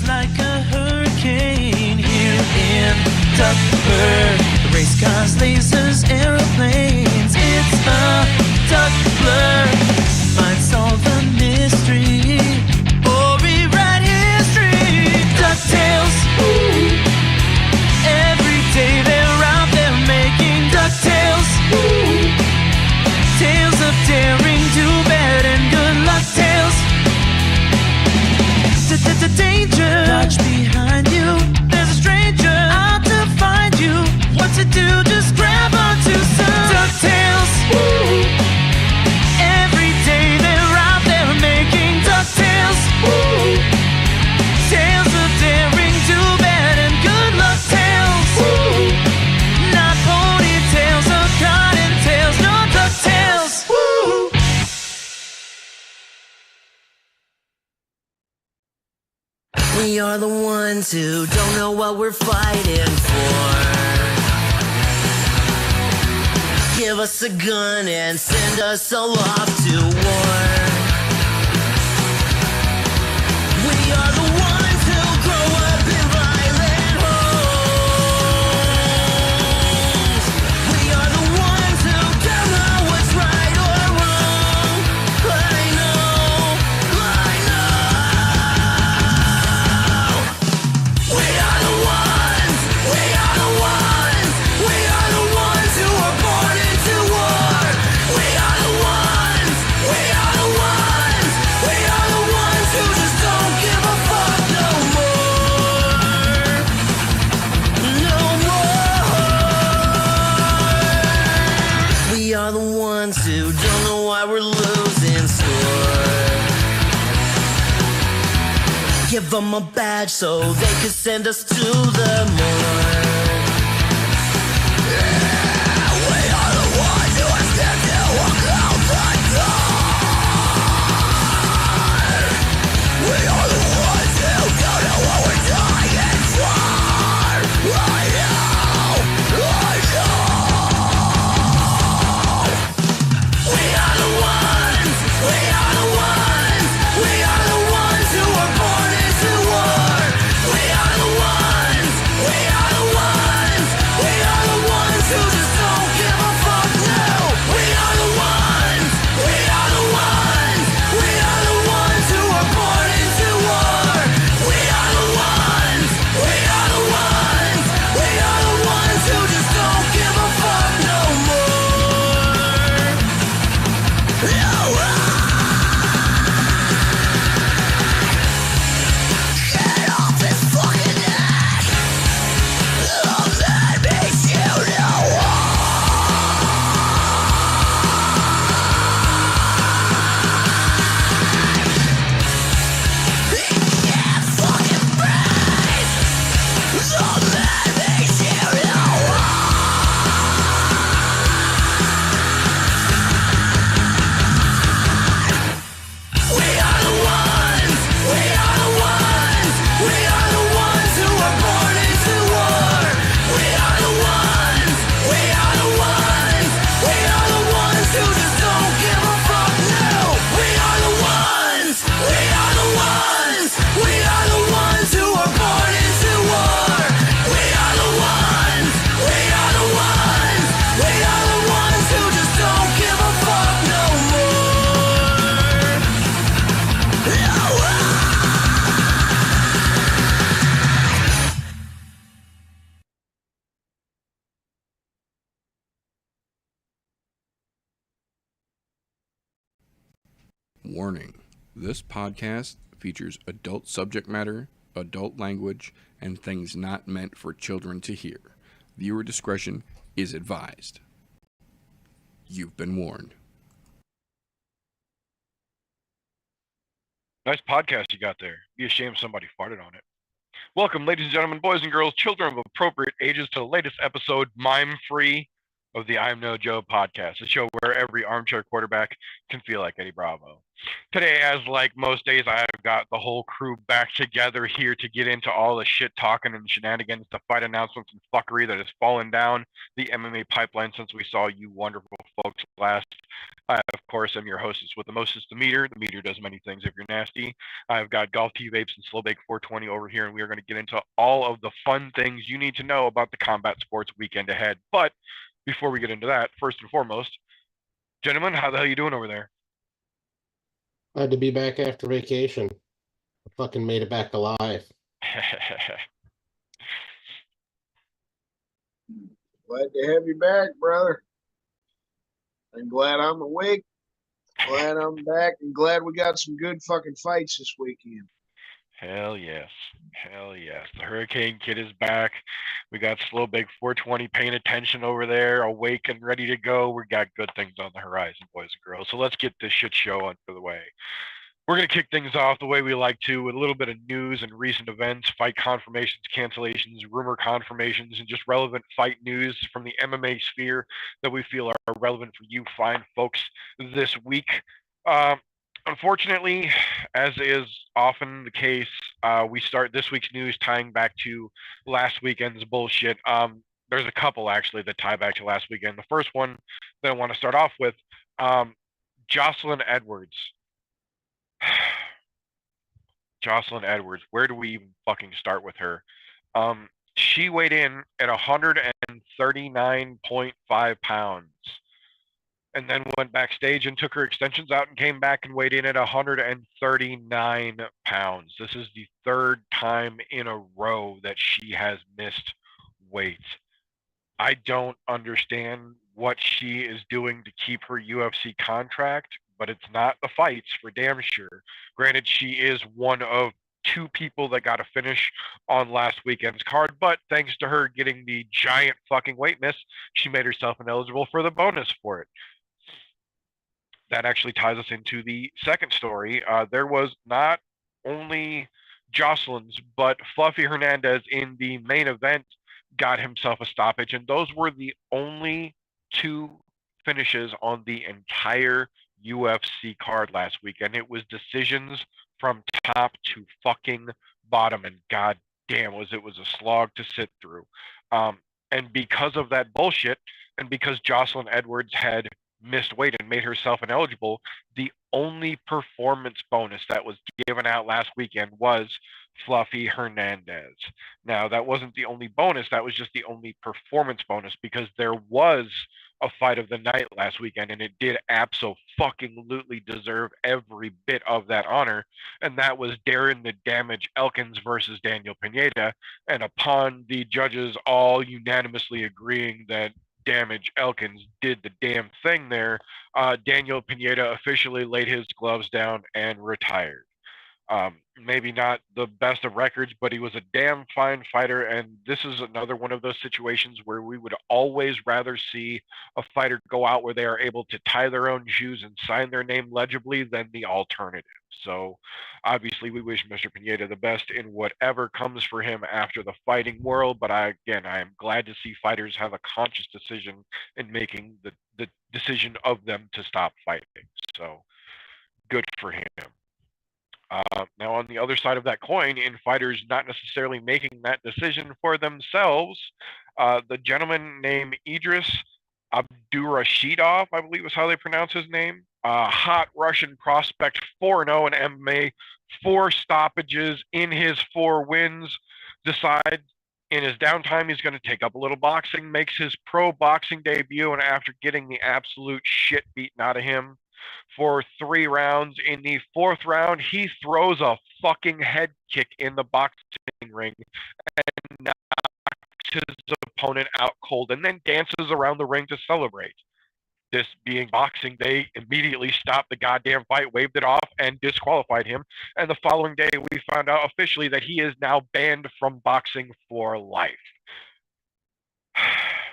like a hurricane here in Duckburg. The race cars, lasers, aeroplanes. It's a duck blur. Might solve the mystery or rewrite history. DuckTales. Ooh. Every day they're out there making DuckTales. Ooh. Tales of daring, do bad, and good luck tales. Danger. Watch behind you. There's a stranger out to find you. What to do? Just grab onto some DuckTales. Woo. Every day they're out there making DuckTales. Woo. Tales of daring, do bad, and good luck tales. Woo. Not ponytails or cottontails, no DuckTales. Woo. We are the ones who don't know what we're fighting for. Give us a gun and send us all off to war. We are the ones who grow up in violent homes. We are the ones who don't know what's right or wrong. I know. We are the ones. We are the ones. We are the ones who were born into war. We are the ones. We are the ones. We are the ones who just don't give a fuck no more. No more. We are the ones who don't know why we're losing score. Give them a badge so they could send us to the morgue. We are the ones who are scared to walk out the door. We are the ones who don't know what we're dying for. I know. We are the ones. We are the ones. We are the ones who were born into war. We are the ones. We are the ones. We are the ones who just don't give a fuck now. We are the ones. We are the ones. We are the ones who were born into war. We are the ones. We are the ones. We are the ones who just don't give a fuck no more. No. Get off his fucking neck. Oh, that makes you know he can't fucking breathe. So that makes you know we are the ones. We are the ones. We are the ones who were born into war. We are the ones. We are the ones. We are the ones who just don't give a fuck now. We are the ones. We are the ones. We are the ones who were born into war. We are the ones. We are the ones. We are the ones who just don't give a fuck no more. No. Warning: this podcast features adult subject matter, adult language, and things not meant for children to hear. Viewer discretion is advised. You've been warned. Nice podcast you got there. Be ashamed somebody farted on it. Welcome, ladies and gentlemen, boys and girls, children of appropriate ages, to the latest episode, mime-free, of the ImNoJoe podcast, a show where every armchair quarterback can feel like Eddie Bravo. Today, as like most days, I've got the whole crew back together here to get into all the shit talking and shenanigans, the fight announcements and fuckery that has fallen down the MMA pipeline since we saw you wonderful folks last. I, of course, am your hostess with the mostest, the meter. The meter does many things if you're nasty. I've got Golf Tea Vapes and Slow Bake 420 over here, and we are going to get into all of the fun things you need to know about the combat sports weekend ahead. But before we get into that, first and foremost, gentlemen, how the hell you doing over there? Glad to be back after vacation. I fucking made it back alive. Glad to have you back, brother. I'm glad I'm awake. Glad I'm back, and glad we got some good fucking fights this weekend. Hell yes. Hell yes. The Hurricane Kid is back. We got Slow Big 420 paying attention over there, awake and ready to go. We got good things on the horizon, boys and girls. So let's get this shit show under the way. We're going to kick things off the way we like to with a little bit of news and recent events, fight confirmations, cancellations, rumor confirmations, and just relevant fight news from the MMA sphere that we feel are relevant for you fine folks this week. Unfortunately, as is often the case, we start this week's news tying back to last weekend's bullshit. There's a couple actually that tie back to last weekend. The first one that I want to start off with, Jocelyn Edwards. Jocelyn Edwards, where do we even fucking start with her? She weighed in at 139.5 pounds and then went backstage and took her extensions out and came back and weighed in at 139 pounds. This is the third time in a row that she has missed weight. I don't understand what she is doing to keep her UFC contract, but it's not the fights for damn sure. Granted, she is one of two people that got a finish on last weekend's card, but thanks to her getting the giant fucking weight miss, she made herself ineligible for the bonus for it. That actually ties us into the second story. There was not only Jocelyn's, but Fluffy Hernandez in the main event got himself a stoppage, and those were the only two finishes on the entire UFC card last weekend. It was decisions from top to fucking bottom, and god damn it was a slog to sit through. And because of that bullshit, and because Jocelyn Edwards had missed weight and made herself ineligible, the only performance bonus that was given out last weekend was Fluffy Hernandez. Now, that wasn't the only bonus, that was just the only performance bonus, because there was a fight of the night last weekend, and it did abso-fucking-lutely deserve every bit of that honor, and that was Darren the Damage Elkins versus Daniel Pineda, and upon the judges all unanimously agreeing that Damage Elkins did the damn thing there, Daniel Pineda officially laid his gloves down and retired. Maybe not the best of records, but he was a damn fine fighter, and this is another one of those situations where we would always rather see a fighter go out where they are able to tie their own shoes and sign their name legibly than the alternative. So obviously we wish Mr. Pineda the best in whatever comes for him after the fighting world, but I am glad to see fighters have a conscious decision in making the decision of them to stop fighting. So good for him. Now, on the other side of that coin, in fighters not necessarily making that decision for themselves, the gentleman named Idris Abdurashidov, I believe is how they pronounce his name, hot Russian prospect, 4-0 in MMA, 4 stoppages in his 4 wins, decides in his downtime he's going to take up a little boxing, makes his pro boxing debut, and after getting the absolute shit beaten out of him for 3 rounds, in the 4th round, he throws a fucking head kick in the boxing ring and knocks his opponent out cold and then dances around the ring to celebrate. This being boxing, they immediately stopped the goddamn fight, waved it off, and disqualified him. And the following day, we found out officially that he is now banned from boxing for life.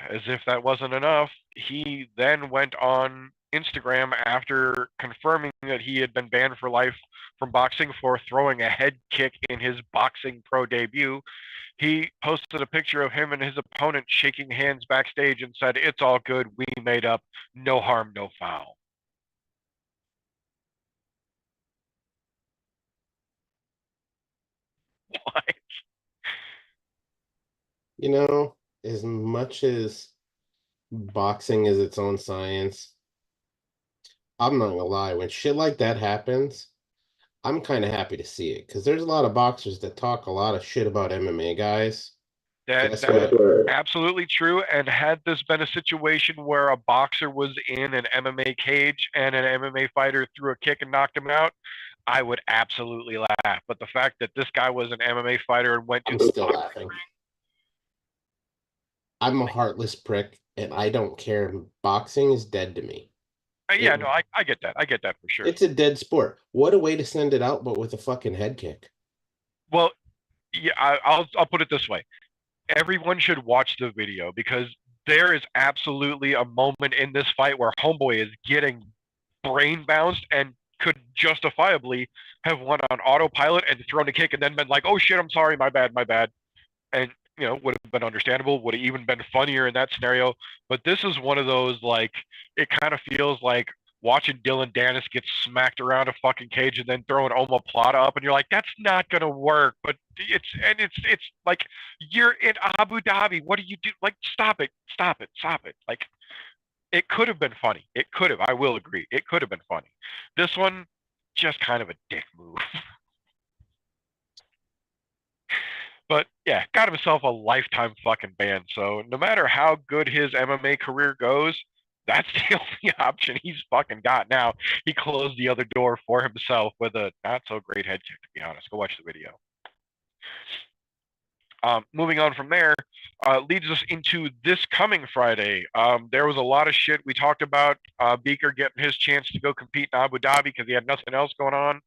As if that wasn't enough, he then went on Instagram after confirming that he had been banned for life from boxing for throwing a head kick in his boxing pro debut. He posted a picture of him and his opponent shaking hands backstage and said, "It's all good. We made up. No harm, no foul." You know, as much as boxing is its own science, I'm not gonna lie, when shit like that happens, I'm kind of happy to see it because there's a lot of boxers that talk a lot of shit about MMA guys. Guess That's what? absolutely true. And had this been a situation where a boxer was in an MMA cage and an MMA fighter threw a kick and knocked him out, I would absolutely laugh. But the fact that this guy was an MMA fighter and went to I'm the still laughing. I'm a heartless prick and I don't care. Boxing is dead to me. yeah, It, no, I get that. I get that for sure. it's a dead sport. What a way to send it out, but with a fucking head kick. Well, yeah, I'll put it this way. Everyone should watch the video because there is absolutely a moment in this fight where Homeboy is getting brain bounced and could justifiably have won on autopilot and thrown a kick and then been like, oh shit, I'm sorry, my bad. And, would have been understandable, would have even been funnier in that scenario. But this is one of those, like, it kind of feels like watching Dylan Dennis get smacked around a fucking cage and then throwing omoplata up, and you're like, that's not gonna work. But it's like, you're in Abu Dhabi. What do you do? Like, stop it. Like, it could have been funny. It could have. I will agree. It could have been funny. This one, just kind of a dick move. But yeah, got himself a lifetime fucking ban. So no matter how good his MMA career goes, that's the only option he's fucking got now. He closed the other door for himself with a not so great head kick, to be honest. Go watch the video. Moving on from there, leads us into this coming Friday. There was a lot of shit we talked about. Beaker getting his chance to go compete in Abu Dhabi because he had nothing else going on.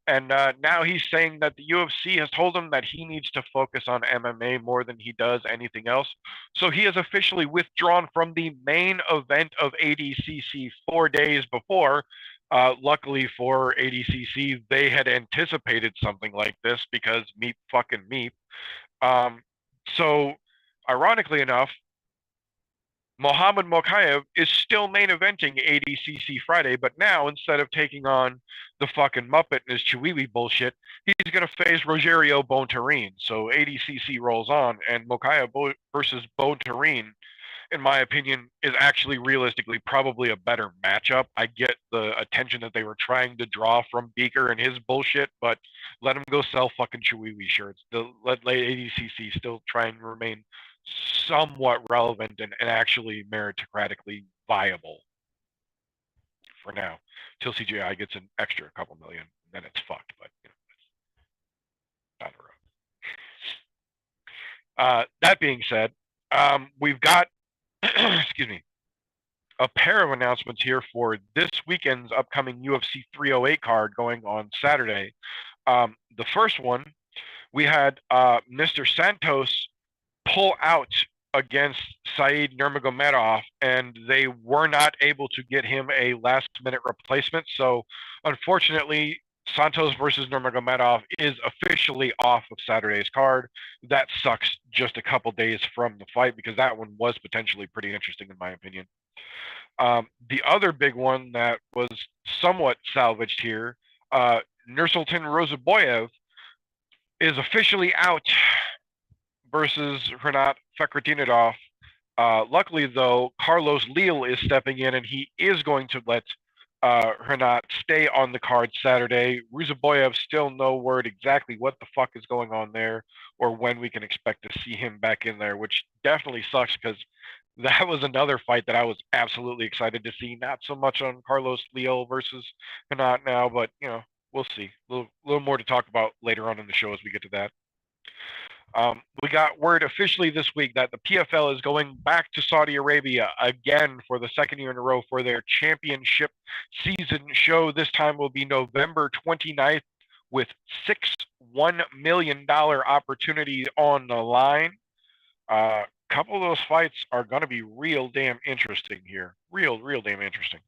And now he's saying that the UFC has told him that he needs to focus on MMA more than he does anything else. So he has officially withdrawn from the main event of ADCC 4 days before. Luckily for ADCC, they had anticipated something like this because meep fucking meep. So, ironically enough, Mohammed Mokaev is still main eventing ADCC Friday, but now instead of taking on the fucking Muppet and his Chihuahua bullshit, he's going to face Rogerio Bontorin. So ADCC rolls on, and Mokaev versus Bontorin, in my opinion, is actually realistically probably a better matchup. I get the attention that they were trying to draw from Beaker and his bullshit, but let him go sell fucking Chihuahua shirts. Let ADCC still try and remain somewhat relevant and actually meritocratically viable for now, till CGI gets an extra couple million, then it's fucked. But down the road. That being said, we've got excuse me, a pair of announcements here for this weekend's upcoming UFC 308 card going on Saturday. The first one, we had Mr. Santos pull out against Said Nurmagomedov, and they were not able to get him a last-minute replacement. So, unfortunately, Santos versus Nurmagomedov is officially off of Saturday's card. That sucks just a couple days from the fight because that one was potentially pretty interesting in my opinion. The other big one that was somewhat salvaged here, Nursultan Rozaboyev is officially out versus Renat Fakhretdinov. Luckily, though, Carlos Leal is stepping in, and he is going to let Renat stay on the card Saturday. Ruzaboyev still no word exactly what the fuck is going on there or when we can expect to see him back in there, which definitely sucks because that was another fight that I was absolutely excited to see. Not so much on Carlos Leal versus Renat now, but we'll see. A little more to talk about later on in the show as we get to that. We got word officially this week that the PFL is going back to Saudi Arabia again for the second year in a row for their championship season show. This time will be November 29th with 6 $1 million opportunities on the line. A couple of those fights are going to be real damn interesting here. Real damn interesting.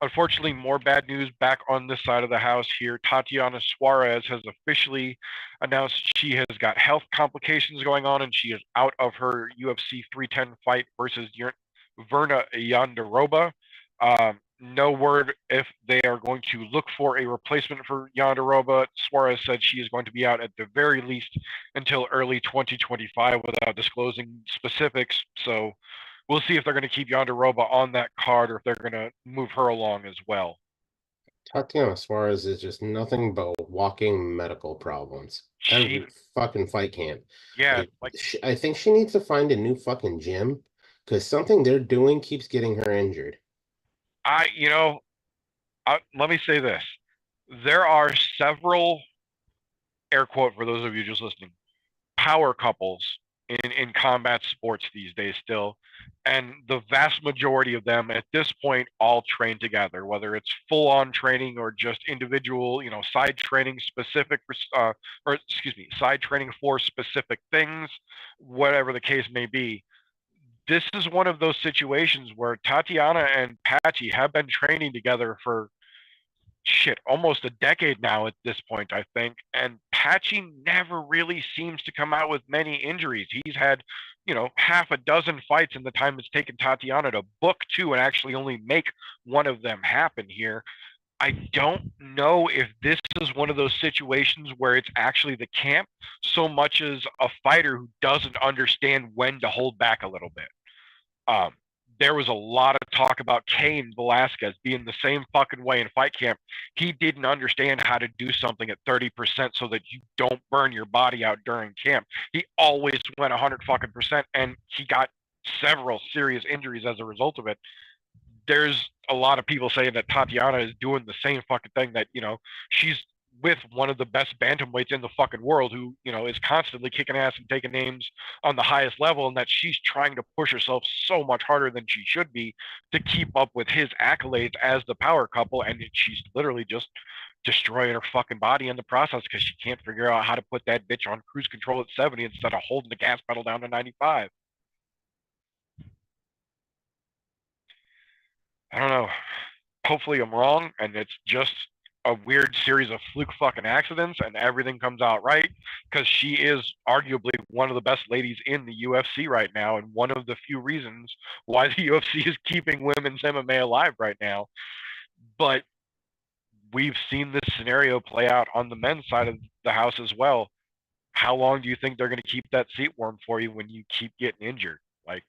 Unfortunately, more bad news back on this side of the house here. Tatiana Suarez has officially announced she has got health complications going on and she is out of her UFC 310 fight versus Verna Yonderoba. no word if they are going to look for a replacement for Yonderoba. Suarez said she is going to be out at the very least until early 2025 without disclosing specifics. So we'll see if they're going to keep Yonderoba on that card or if they're going to move her along as well. Tatiana Suarez is just nothing but walking medical problems. Every fucking fight camp. Yeah, I think she needs to find a new fucking gym because something they're doing keeps getting her injured. Let me say this. There are several, air quote for those of you just listening, power couples in combat sports these days still. And the vast majority of them at this point all train together, whether it's full-on training or just individual, side training specific side training for specific things, whatever the case may be. This is one of those situations where Tatiana and Patchy have been training together for almost a decade now at this point, I think. And Patchy never really seems to come out with many injuries. He's had, half a dozen fights in the time it's taken Tatiana to book two and actually only make one of them happen here. I don't know if this is one of those situations where it's actually the camp so much as a fighter who doesn't understand when to hold back a little bit. There was a lot of talk about Cain Velasquez being the same fucking way in fight camp. He didn't understand how to do something at 30% so that you don't burn your body out during camp. He always went 100 fucking percent, and he got several serious injuries as a result of it. There's a lot of people saying that Tatiana is doing the same fucking thing, that, she's with one of the best bantamweights in the fucking world who, is constantly kicking ass and taking names on the highest level, and that she's trying to push herself so much harder than she should be to keep up with his accolades as the power couple. And she's literally just destroying her fucking body in the process because she can't figure out how to put that bitch on cruise control at 70 instead of holding the gas pedal down to 95. I don't know. Hopefully I'm wrong and it's just a weird series of fluke fucking accidents and everything comes out right, because she is arguably one of the best ladies in the UFC right now and one of the few reasons why the UFC is keeping women's MMA alive right now. But we've seen this scenario play out on the men's side of the house as well. How long do you think they're going to keep that seat warm for you when you keep getting injured? Like,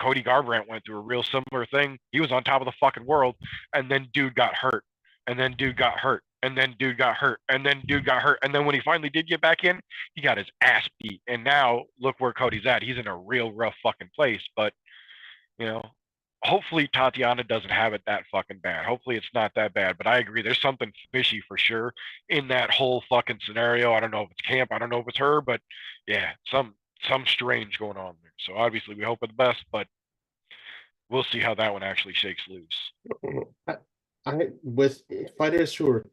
Cody Garbrandt went through a real similar thing. He was on top of the fucking world, and then dude got hurt. And then dude got hurt. And then dude got hurt. And then dude got hurt. And then when he finally did get back in, he got his ass beat. And now look where Cody's at. He's in a real rough fucking place. But, hopefully Tatiana doesn't have it that fucking bad. Hopefully it's not that bad. But I agree. There's something fishy for sure in that whole fucking scenario. I don't know if it's camp. I don't know if it's her. But yeah, some strange going on there. So obviously we hope for the best. But we'll see how that one actually shakes loose. With fighters who are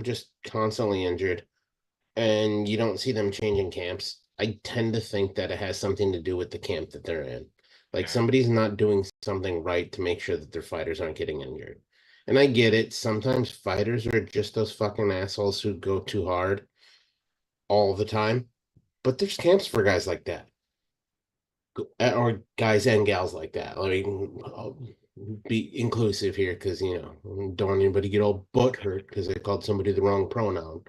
just constantly injured and you don't see them changing camps, I tend to think that it has something to do with the camp that they're in. Like, somebody's not doing something right to make sure that their fighters aren't getting injured. And I get it. Sometimes fighters are just those fucking assholes who go too hard all the time. But there's camps for guys like that. Or guys and gals like that. I mean, be inclusive here because don't want anybody get all butt hurt because they called somebody the wrong pronoun.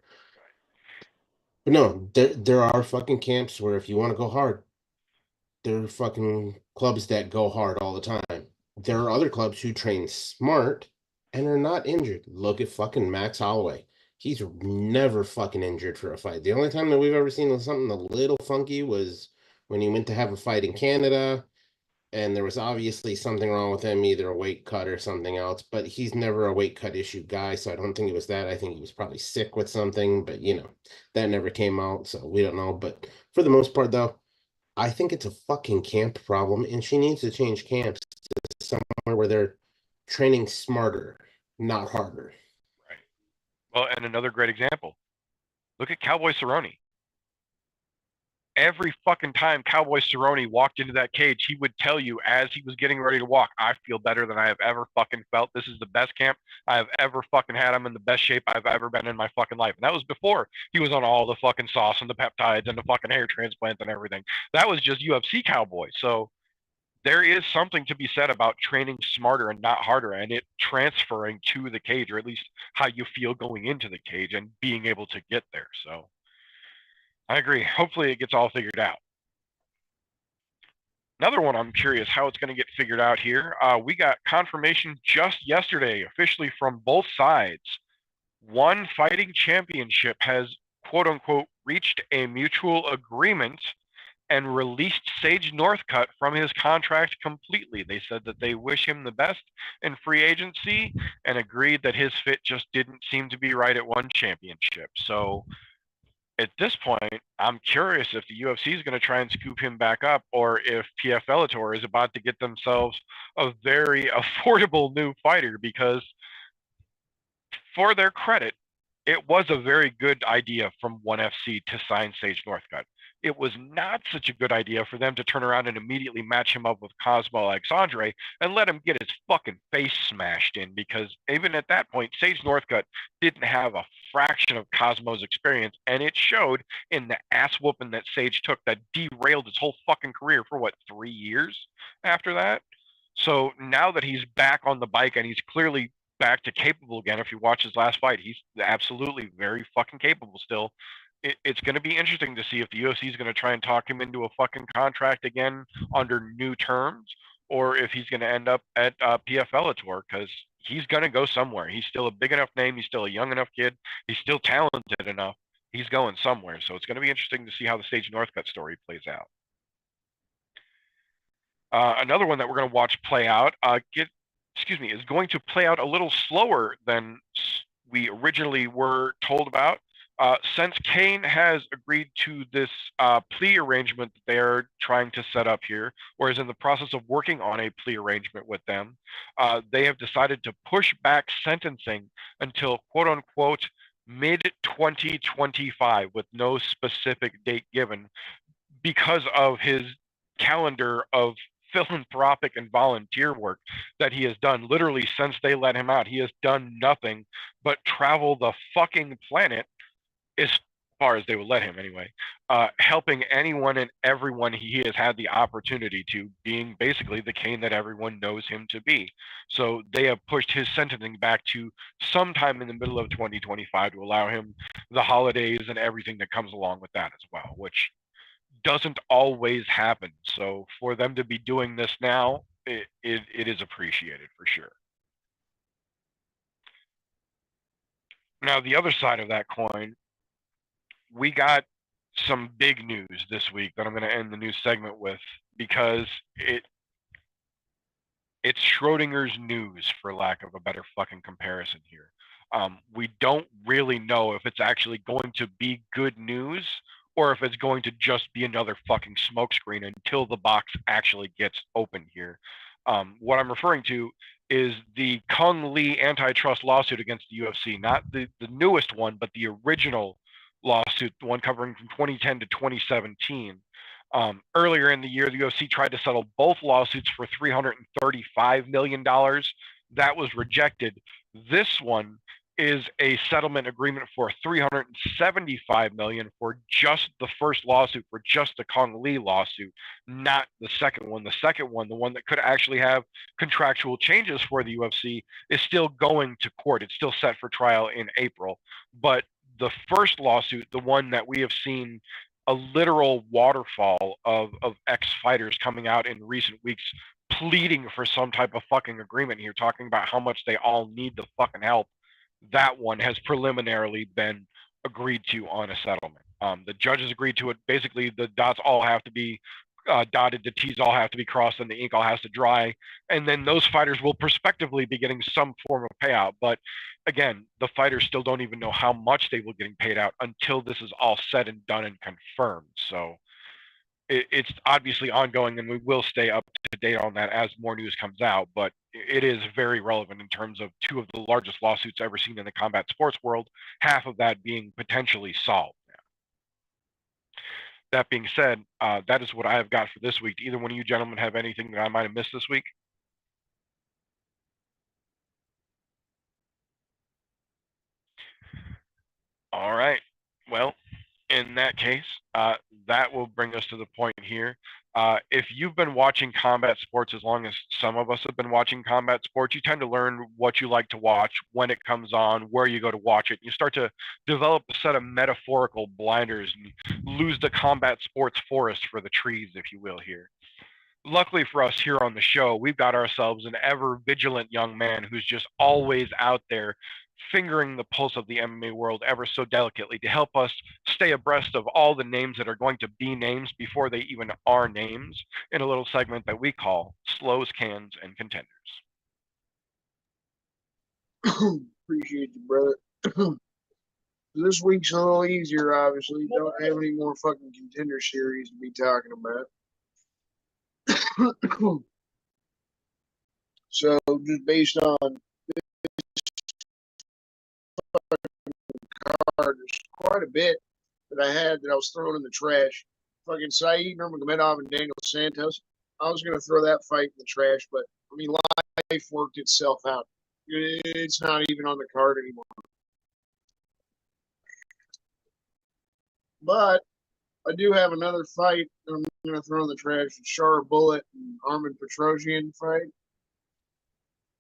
But no, there are fucking camps where if you want to go hard, there are fucking clubs that go hard all the time. There are other clubs who train smart and are not injured. Look at fucking Max Holloway. He's never fucking injured for a fight. The only time that we've ever seen something a little funky was when he went to have a fight in Canada. And there was obviously something wrong with him, either a weight cut or something else. But he's never a weight cut issue guy, so I don't think it was that. I think he was probably sick with something, but that never came out, so we don't know. But for the most part, though, I think it's a fucking camp problem, and she needs to change camps to somewhere where they're training smarter, not harder. Right. Well, and another great example. Look at Cowboy Cerrone. Every fucking time Cowboy Cerrone walked into that cage, he would tell you as he was getting ready to walk, I feel better than I have ever fucking felt. This is the best camp I have ever fucking had. I'm in the best shape I've ever been in my fucking life. And that was before he was on all the fucking sauce and the peptides and the fucking hair transplants and everything. That was just UFC Cowboy. So there is something to be said about training smarter and not harder, and it transferring to the cage, or at least how you feel going into the cage and being able to get there. So I agree. Hopefully it gets all figured out. Another one, I'm curious how it's going to get figured out here. We got confirmation just yesterday, officially from both sides. One fighting championship has, quote unquote, reached a mutual agreement and released Sage Northcutt from his contract completely. They said that they wish him the best in free agency and agreed that his fit just didn't seem to be right at one championship. So at this point, I'm curious if the UFC is going to try and scoop him back up, or if PF Bellator is about to get themselves a very affordable new fighter, because for their credit, it was a very good idea from ONE FC to sign Sage Northcutt. It was not such a good idea for them to turn around and immediately match him up with Cosmo Alexandre and let him get his fucking face smashed in, because even at that point, Sage Northcutt didn't have a fraction of Cosmo's experience, and it showed in the ass whooping that Sage took that derailed his whole fucking career for, what, 3 years after that? So now that he's back on the bike and he's clearly back to capable again, if you watch his last fight, he's absolutely very fucking capable still. It's going to be interesting to see if the UFC is going to try and talk him into a fucking contract again under new terms, or if he's going to end up at PF Bellator, because he's going to go somewhere. He's still a big enough name. He's still a young enough kid. He's still talented enough. He's going somewhere. So it's going to be interesting to see how the Sage Northcutt story plays out. Another one that we're going to watch play out, is going to play out a little slower than we originally were told about. Since Kane has agreed to this plea arrangement that they're trying to set up here, or is in the process of working on a plea arrangement with them, they have decided to push back sentencing until, quote unquote, mid-2025, with no specific date given, because of his calendar of philanthropic and volunteer work that he has done. Literally, since they let him out, he has done nothing but travel the fucking planet, as far as they would let him anyway, helping anyone and everyone he has had the opportunity to, being basically the Kane that everyone knows him to be. So they have pushed his sentencing back to sometime in the middle of 2025 to allow him the holidays and everything that comes along with that as well, which doesn't always happen. So for them to be doing this now, it is appreciated for sure. Now, the other side of that coin, we got some big news this week that I'm going to end the news segment with, because it's Schrodinger's news, for lack of a better fucking comparison here. We don't really know if it's actually going to be good news, or if it's going to just be another fucking smokescreen until the box actually gets open here. What I'm referring to is the Kung Lee antitrust lawsuit against the UFC, not the newest one, but the original lawsuit, the one covering from 2010 to 2017. Earlier in the year, the UFC tried to settle both lawsuits for $335 million. That was rejected. This one is a settlement agreement for $375 million for just the first lawsuit, for just the Kung Lee lawsuit, not the second one. The second one, the one that could actually have contractual changes for the UFC, is still going to court. It's still set for trial in April. But the first lawsuit, the one that we have seen a literal waterfall of ex-fighters coming out in recent weeks pleading for some type of fucking agreement here, talking about how much they all need the fucking help, that one has preliminarily been agreed to on a settlement. The judges agreed to it. Basically, the dots all have to be dotted, the T's all have to be crossed, and the ink all has to dry. And then those fighters will prospectively be getting some form of payout. But again, the fighters still don't even know how much they will be getting paid out until this is all said and done and confirmed. So it's obviously ongoing, and we will stay up to date on that as more news comes out. But it is very relevant in terms of two of the largest lawsuits ever seen in the combat sports world, half of that being potentially solved now. That being said, that is what I have got for this week. Do either one of you gentlemen have anything that I might have missed this week? All right. Well, in that case, that will bring us to the point here. If you've been watching combat sports as long as some of us have been watching combat sports, you tend to learn what you like to watch, when it comes on, where you go to watch it. You start to develop a set of metaphorical blinders and lose the combat sports forest for the trees, if you will, here. Luckily for us here on the show, we've got ourselves an ever vigilant young man who's just always out there fingering the pulse of the MMA world ever so delicately to help us stay abreast of all the names that are going to be names before they even are names in a little segment that we call Slows, Cans, and Contenders. Appreciate you, brother. This week's a little easier, obviously. Don't have any more fucking contender series to be talking about. So, just based on card, there's quite a bit that I had that I was throwing in the trash. Fucking Saeed Nurmagomedov and Daniel Santos. I was going to throw that fight in the trash, but I mean, life worked itself out. It's not even on the card anymore. But I do have another fight that I'm going to throw in the trash: the Shara Bullet and Armin Petrosian fight.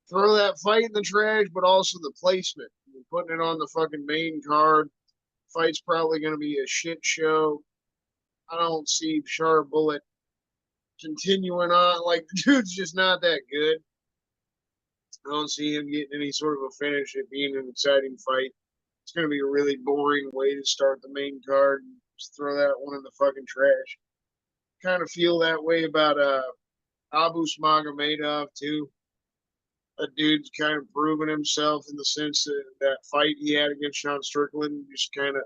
Throw that fight in the trash, but also the placement. We're putting it on the fucking main card. Fight's probably going to be a shit show. I don't see Shara Bullet continuing on. Like, the dude's just not that good. I don't see him getting any sort of a finish, it being an exciting fight. It's going to be a really boring way to start the main card. Just throw that one in the fucking trash. Kind of feel that way about Abu Smagomedov, too. That dude's kind of proven himself in the sense that that fight he had against Sean Strickland just kind of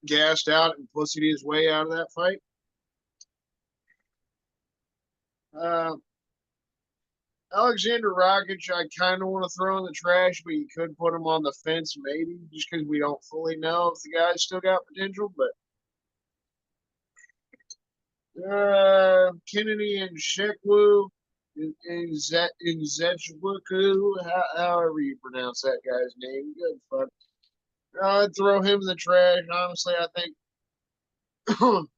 gassed out and pussied his way out of that fight. Alexander Rakic, I kind of want to throw in the trash, but you could put him on the fence maybe, just because we don't fully know if the guy's still got potential. But Kennedy and Shekwu, Nzechukwu, however you pronounce that guy's name. Good fuck. I'd throw him in the trash. Honestly, I think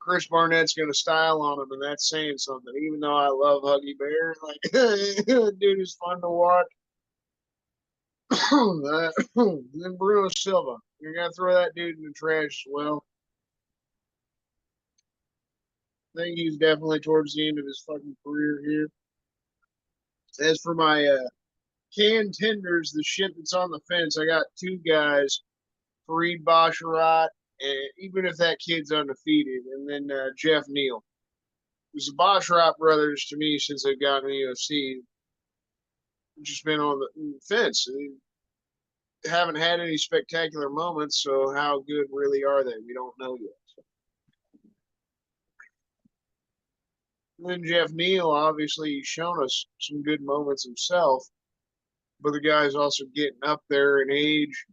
Chris Barnett's going to style on him, and that's saying something. Even though I love Huggy Bear, like, dude is fun to watch. Then Bruno Silva. You're going to throw that dude in the trash as well. I think he's definitely towards the end of his fucking career here. As for my canned tenders, the shit that's on the fence, I got two guys, Fareed Basharat, and even if that kid's undefeated, and then Jeff Neal. Because the Basharat brothers, to me, since they've gotten in the UFC, just been on the fence. They haven't had any spectacular moments, so how good really are they? We don't know yet. And then Jeff Neal, obviously, he's shown us some good moments himself, but the guy's also getting up there in age.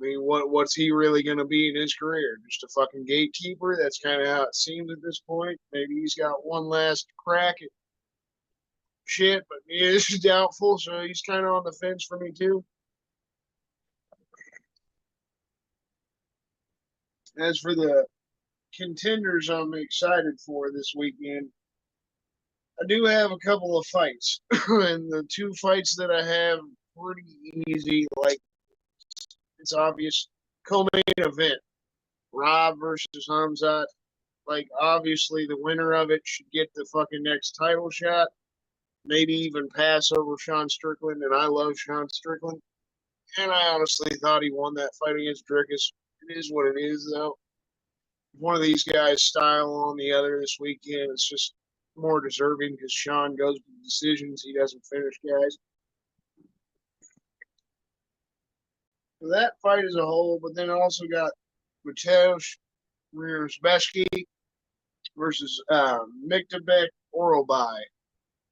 I mean, what's he really going to be in his career? Just a fucking gatekeeper? That's kind of how it seems at this point. Maybe he's got one last crack at shit, but he is doubtful, so he's kind of on the fence for me, too. As for the contenders I'm excited for this weekend, I do have a couple of fights, and the two fights that I have pretty easy. Like, it's obvious, co-main event, Rob versus Hamzat. Like, obviously, the winner of it should get the fucking next title shot, maybe even pass over Sean Strickland, and I love Sean Strickland. And I honestly thought he won that fight against Drickus. It is what it is, though. If one of these guys style on the other this weekend, it's just more deserving because Sean goes to decisions. He doesn't finish guys. So that fight as a whole, but then also got Mateusz Rzybski versus Miktabek Orolbai.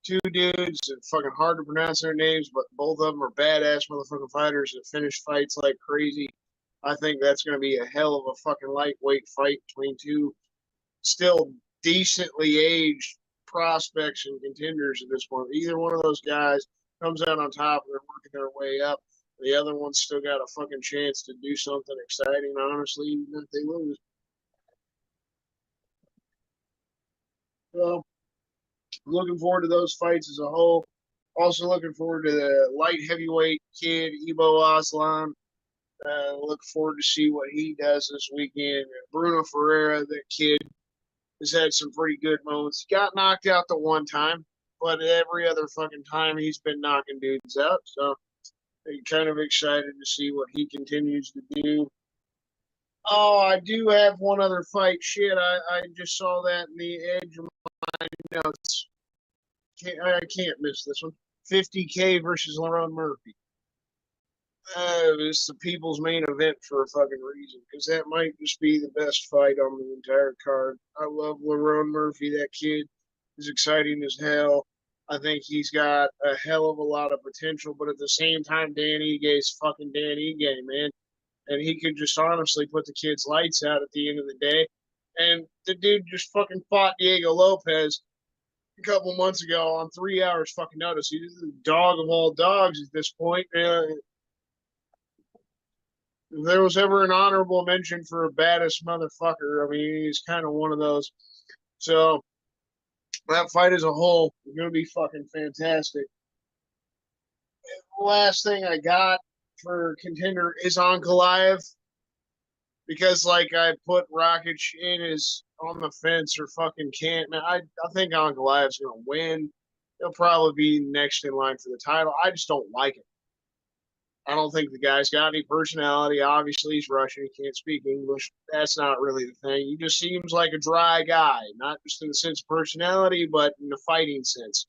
Two dudes that fucking hard to pronounce their names, but both of them are badass motherfucking fighters that finish fights like crazy. I think that's going to be a hell of a fucking lightweight fight between two still decently aged prospects and contenders at this point. Either one of those guys comes out on top and they're working their way up. The other one's still got a fucking chance to do something exciting, honestly, even if they lose. So looking forward to those fights as a whole. Also looking forward to the light heavyweight kid, Ibo Aslan. Look forward to see what he does this weekend. Bruno Ferreira, that kid, has had some pretty good moments. He got knocked out the one time, but every other fucking time he's been knocking dudes out. So I'm kind of excited to see what he continues to do. Oh, I do have one other fight. Shit, I just saw that in the edge of my notes. I can't miss this one. 50K versus Lerone Murphy. It's the people's main event for a fucking reason, because that might just be the best fight on the entire card. I love Lerone Murphy. That kid is exciting as hell. I think he's got a hell of a lot of potential, but at the same time, Dan Ige fucking Dan Ige, man. And he could just honestly put the kid's lights out at the end of the day. And the dude just fucking fought Diego Lopez a couple months ago on 3 hours fucking notice. He's the dog of all dogs at this point. If there was ever an honorable mention for a baddest motherfucker, I mean, he's kind of one of those. So that fight as a whole is going to be fucking fantastic. The last thing I got for contender is Ankalaev, because like I put Rakic in as on the fence or fucking can't. Man, I think Ankalaev's going to win. He'll probably be next in line for the title. I just don't like it. I don't think the guy's got any personality. Obviously, he's Russian. He can't speak English. That's not really the thing. He just seems like a dry guy, not just in the sense of personality, but in the fighting sense.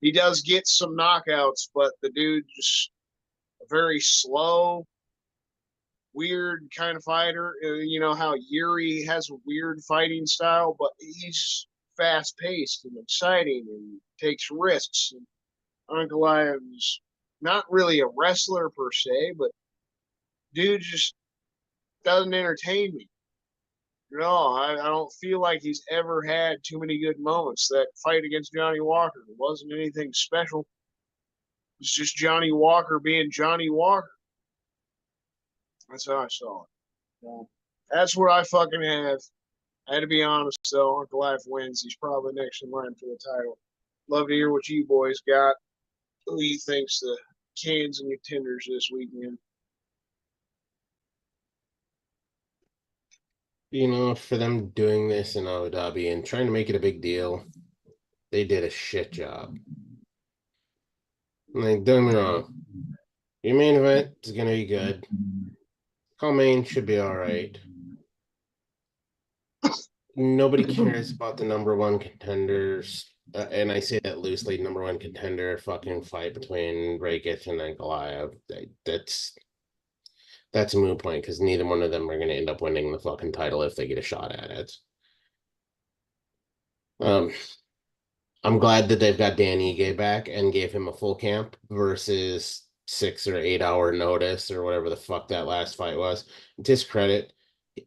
He does get some knockouts, but the dude just a very slow, weird kind of fighter. You know how Yuri has a weird fighting style, but he's fast-paced and exciting and takes risks. And Ankalaev's not really a wrestler per se, but dude just doesn't entertain me. No, I don't feel like he's ever had too many good moments. That fight against Johnny Walker wasn't anything special. It's just Johnny Walker being Johnny Walker. That's how I saw it. So, that's what I fucking have. I had to be honest, though. Uncle Life wins. He's probably next in line for the title. Love to hear what you boys got. Who you think's the cans and contenders this weekend? You know, for them doing this in Abu Dhabi and trying to make it a big deal, they did a shit job. Like, don't get me wrong. Your main event is going to be good. Co-main should be all right. Nobody cares about the number one contenders. And I say that loosely, number one contender fucking fight between Rakic and Ankalaev. That's a moot point because neither one of them are going to end up winning the fucking title if they get a shot at it. I'm glad that they've got Dan Ige back and gave him a full camp versus 6 or 8 hour notice or whatever the fuck that last fight was. To his credit,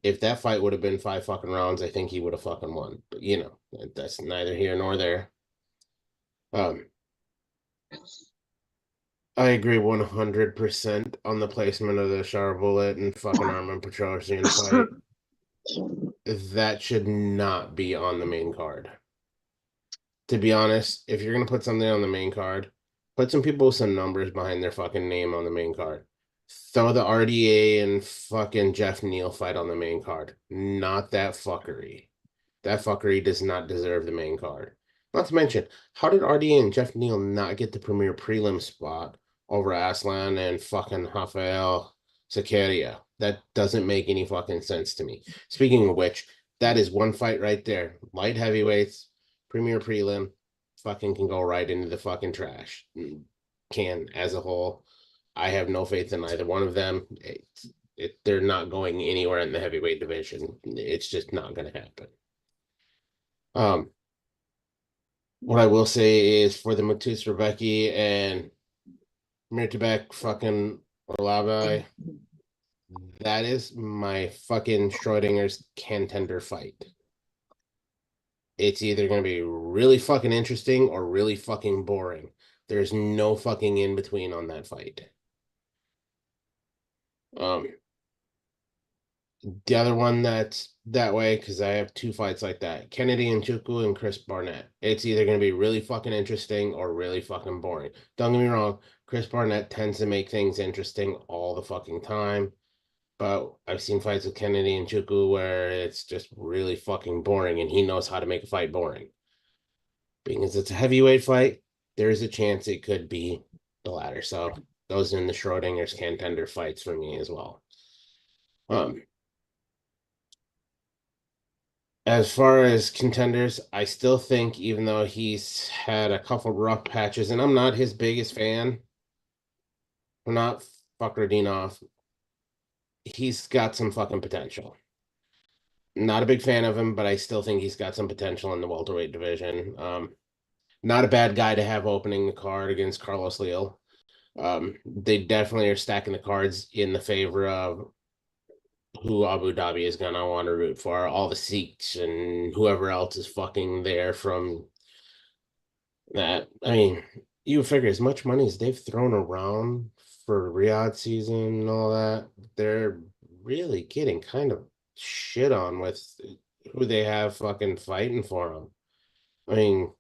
if that fight would have been 5 fucking rounds, I think he would have fucking won. But you know, that's neither here nor there. I agree 100% on the placement of the Shower Bullet and fucking Armin Petrosian fight. That should not be on the main card. To be honest, if you're going to put something on the main card, put some people with some numbers behind their fucking name on the main card. Throw the RDA and fucking Jeff Neal fight on the main card. Not that fuckery. That fuckery does not deserve the main card. Not to mention, how did RDA and Jeff Neal not get the premier prelim spot over Aslan and fucking Rafael Sequeira? That doesn't make any fucking sense to me. Speaking of which, that is one fight right there. Light heavyweights, premier prelim, fucking can go right into the fucking trash. Can as a whole. I have no faith in either one of them. They're not going anywhere in the heavyweight division. It's just not going to happen. What I will say is for the Matus Rebecki and Mirtabek fucking Orlavi, that is my fucking Schrodinger's contender fight. It's either going to be really fucking interesting or really fucking boring. There's no fucking in between on that fight. The other one that's that way, because I have two fights like that, Kennedy Njoku and Chris Barnett. It's either going to be really fucking interesting or really fucking boring. Don't get me wrong, Chris Barnett tends to make things interesting all the fucking time. But I've seen fights with Kennedy Njoku where it's just really fucking boring, and he knows how to make a fight boring. Being as it's a heavyweight fight, there is a chance it could be the latter. So those in the Schrodinger's contender fights for me as well. As far as contenders, I still think, even though he's had a couple rough patches, and I'm not his biggest fan, I'm not fucking off. He's got some fucking potential. Not a big fan of him, but I still think he's got some potential in the welterweight division. Not a bad guy to have opening the card against Carlos Leal. They definitely are stacking the cards in the favor of who Abu Dhabi is gonna want to root for. All the Sikhs and whoever else is fucking there from that. I mean, you figure as much money as they've thrown around for Riyadh season and all that, they're really getting kind of shit on with who they have fucking fighting for them. I mean,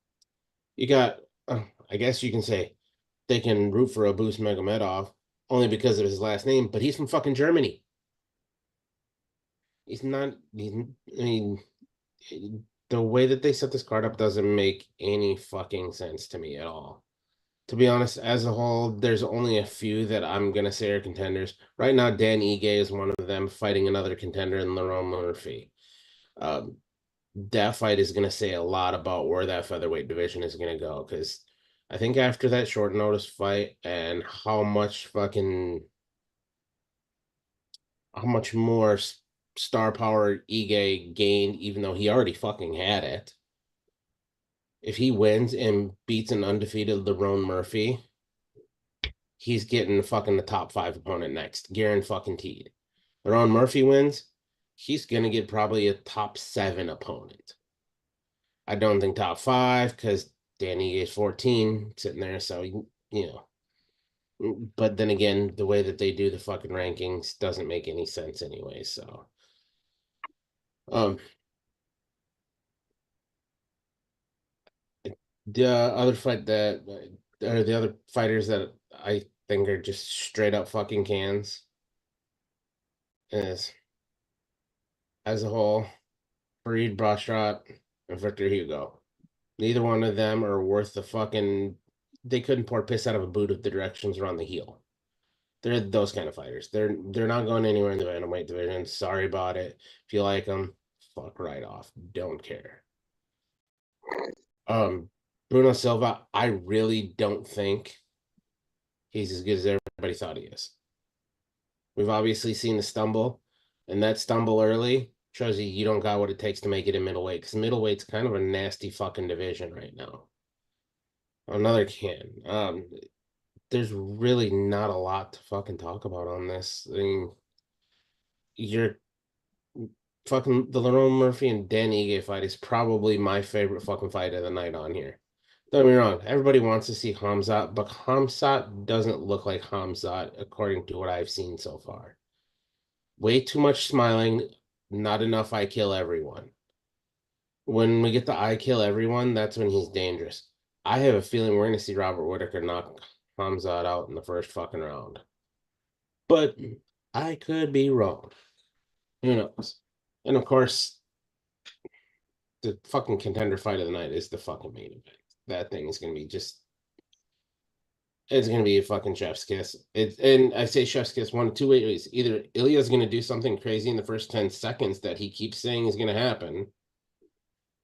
you got, I guess you can say they can root for Abus Magomedov only because of his last name, but he's from fucking Germany. He's not, I mean, the way that they set this card up doesn't make any fucking sense to me at all. To be honest, as a whole, there's only a few that I'm gonna say are contenders. Right now, Dan Ige is one of them fighting another contender in Lerone Murphy. That fight is gonna say a lot about where that featherweight division is gonna go, because I think after that short notice fight and how much more star power Ige gained, even though he already fucking had it. If he wins and beats an undefeated Lerone Murphy, he's getting fucking the top 5 opponent next. Guaranteed. Lerone Murphy wins, he's gonna get probably a top 7 opponent. I don't think top 5 because Danny is 14 sitting there, so you know. But then again, the way that they do the fucking rankings doesn't make any sense anyway. So, the other fight that, or the other fighters that I think are just straight up fucking cans is, as a whole, Fareed Basharat and Victor Hugo. Neither one of them are worth the fucking. They couldn't pour piss out of a boot if the directions are on the heel. They're those kind of fighters. They're not going anywhere in the bantamweight division. Sorry about it. If you like them, fuck right off. Don't care. Bruno Silva, I really don't think he's as good as everybody thought he is. We've obviously seen the stumble, and that stumble early shows you don't got what it takes to make it in middleweight, because middleweight's kind of a nasty fucking division right now. Another can. There's really not a lot to fucking talk about on this. I mean, you're fucking the Lerone Murphy and Dan Ige fight is probably my favorite fucking fight of the night on here. Don't get me wrong, everybody wants to see Hamzat, but Hamzat doesn't look like Hamzat according to what I've seen so far. Way too much smiling, not enough I kill everyone. When we get the I kill everyone, that's when he's dangerous. I have a feeling we're going to see Robert Whitaker knock Hamzat out in the first fucking round. But I could be wrong. Who knows? And of course, the fucking contender fight of the night is the fucking main event. That thing is going to be just. It's going to be a fucking chef's kiss. And I say chef's kiss one of two ways. Either Ilia's going to do something crazy in the first 10 seconds that he keeps saying is going to happen,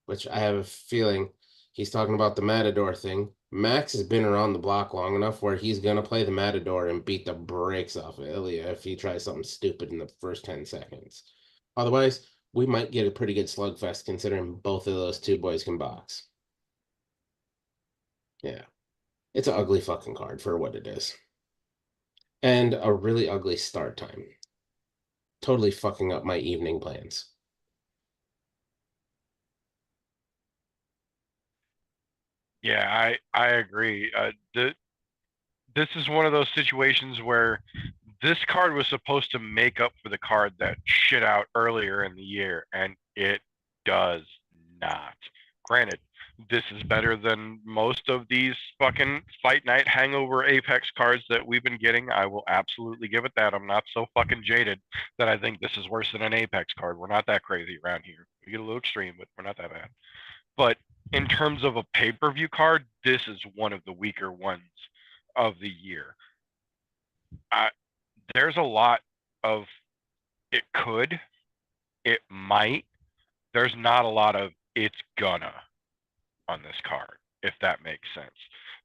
which I have a feeling he's talking about the Matador thing. Max has been around the block long enough where he's going to play the Matador and beat the brakes off of Ilia if he tries something stupid in the first 10 seconds. Otherwise, we might get a pretty good slugfest considering both of those two boys can box. Yeah. It's an ugly fucking card for what it is. And a really ugly start time. Totally fucking up my evening plans. Yeah, I agree. This is one of those situations where This card was supposed to make up for the card that shit out earlier in the year, and it does not. Granted, this is better than most of these fucking Fight Night Hangover Apex cards that we've been getting. I will absolutely give it that. I'm not so fucking jaded that I think this is worse than an Apex card. We're not that crazy around here. We get a little extreme, but we're not that bad. But in terms of a pay-per-view card, this is one of the weaker ones of the year. There's a lot of it could, it might. There's not a lot of it's gonna on this card, if that makes sense.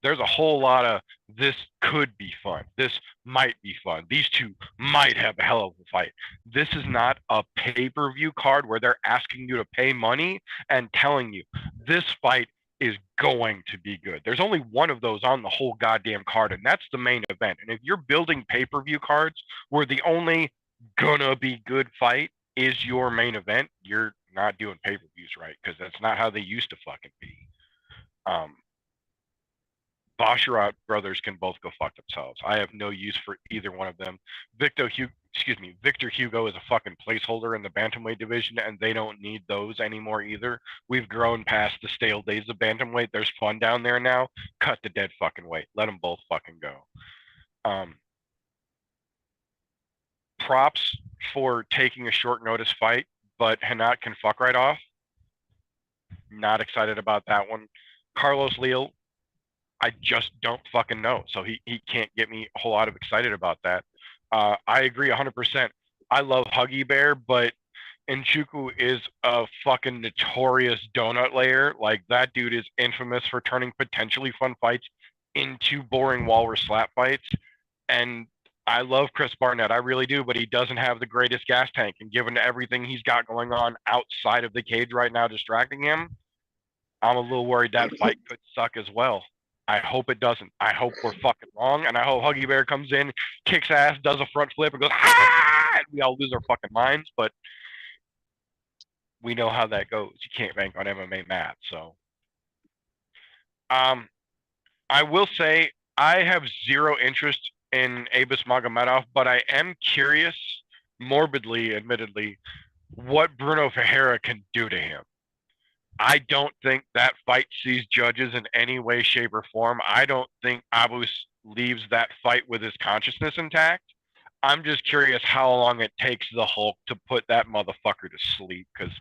There's a whole lot of this could be fun. This might be fun. These two might have a hell of a fight. This is not a pay-per-view card where they're asking you to pay money and telling you this fight is going to be good. There's only one of those on the whole goddamn card, and that's the main event. And if you're building pay-per-view cards where the only gonna be good fight is your main event, you're not doing pay-per-views right, because that's not how they used to fucking be. Bosharat brothers can both go fuck themselves. I have no use for either one of them. Victor Hugo is a fucking placeholder in the bantamweight division, and they don't need those anymore either. We've grown past the stale days of bantamweight. There's fun down there now. Cut the dead fucking weight. Let them both fucking go. Props for taking a short notice fight, but Hanat can fuck right off. Not excited about that one. Carlos Leal, I just don't fucking know. So he can't get me a whole lot of excited about that. I agree 100%. I love Huggy Bear, but Nchuku is a fucking notorious donut layer. Like, that dude is infamous for turning potentially fun fights into boring walrus slap fights. And I love Chris Barnett. I really do, but he doesn't have the greatest gas tank. And given everything he's got going on outside of the cage right now distracting him, I'm a little worried that fight could suck as well. I hope it doesn't. I hope we're fucking wrong, and I hope Huggy Bear comes in, kicks ass, does a front flip, and goes, ah! And we all lose our fucking minds, but we know how that goes. You can't bank on MMA math, so. I will say I have zero interest in Abus Magomedov, but I am curious, morbidly, admittedly, what Bruno Ferreira can do to him. I don't think that fight sees judges in any way, shape, or form. I don't think Abus leaves that fight with his consciousness intact. I'm just curious how long it takes the Hulk to put that motherfucker to sleep, because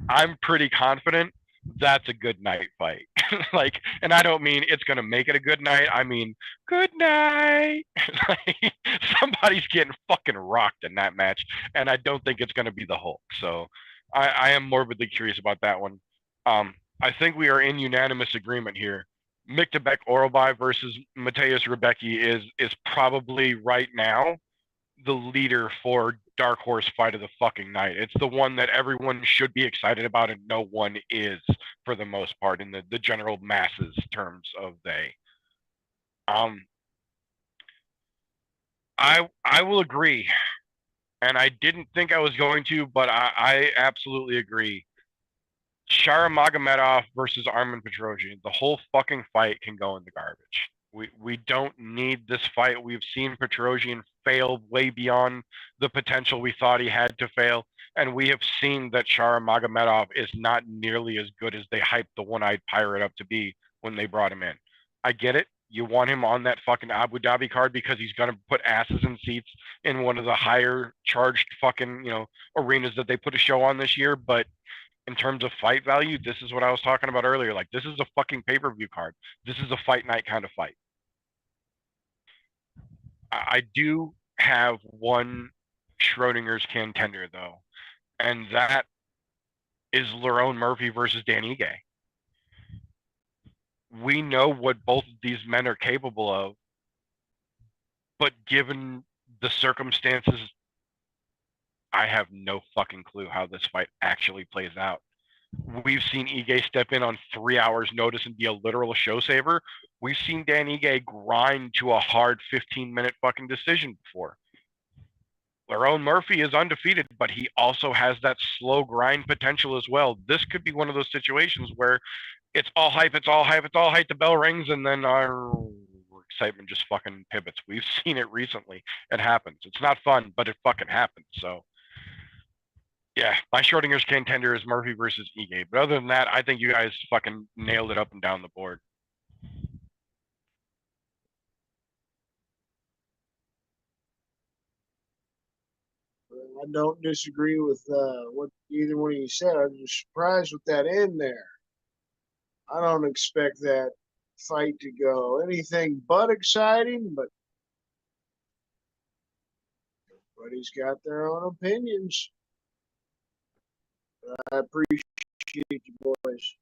I'm pretty confident that's a good night fight. Like, and I don't mean it's going to make it a good night. I mean, good night. Like, somebody's getting fucking rocked in that match, and I don't think it's going to be the Hulk. So I am morbidly curious about that one. I think we are in unanimous agreement here. Miktabek Oralbai versus Mateus Rebecki is probably right now the leader for Dark Horse fight of the fucking night. It's the one that everyone should be excited about, and no one is, for the most part, in the general masses terms of they. I will agree, and I didn't think I was going to, but I absolutely agree. Shara Magomedov versus Armin Petrosian, the whole fucking fight can go in the garbage. We don't need this fight. We've seen Petrosian fail way beyond the potential we thought he had to fail, and we have seen that Shara Magomedov is not nearly as good as they hyped the one-eyed pirate up to be when they brought him in. I get it. You want him on that fucking Abu Dhabi card because he's going to put asses in seats in one of the higher charged fucking, arenas that they put a show on this year, but in terms of fight value, this is what I was talking about earlier. Like, this is a fucking pay-per-view card. This is a fight night kind of fight. I do have one Schrodinger's contender, though, and that is Lerone Murphy versus Dan Ige. We know what both of these men are capable of, but given the circumstances, I have no fucking clue how this fight actually plays out. We've seen Ige step in on 3 hours notice and be a literal show saver. We've seen Dan Ige grind to a hard 15-minute fucking decision before. Lerone Murphy is undefeated, but he also has that slow grind potential as well. This could be one of those situations where it's all hype, it's all hype, it's all hype, the bell rings, and then excitement just fucking pivots. We've seen it recently. It happens. It's not fun, but it fucking happens. So yeah, my Schrodinger's contender is Murphy versus Ige. But other than that, I think you guys fucking nailed it up and down the board. I don't disagree with what either one of you said. I'm just surprised with that end there. I don't expect that fight to go anything but exciting, but everybody's got their own opinions. I appreciate you boys.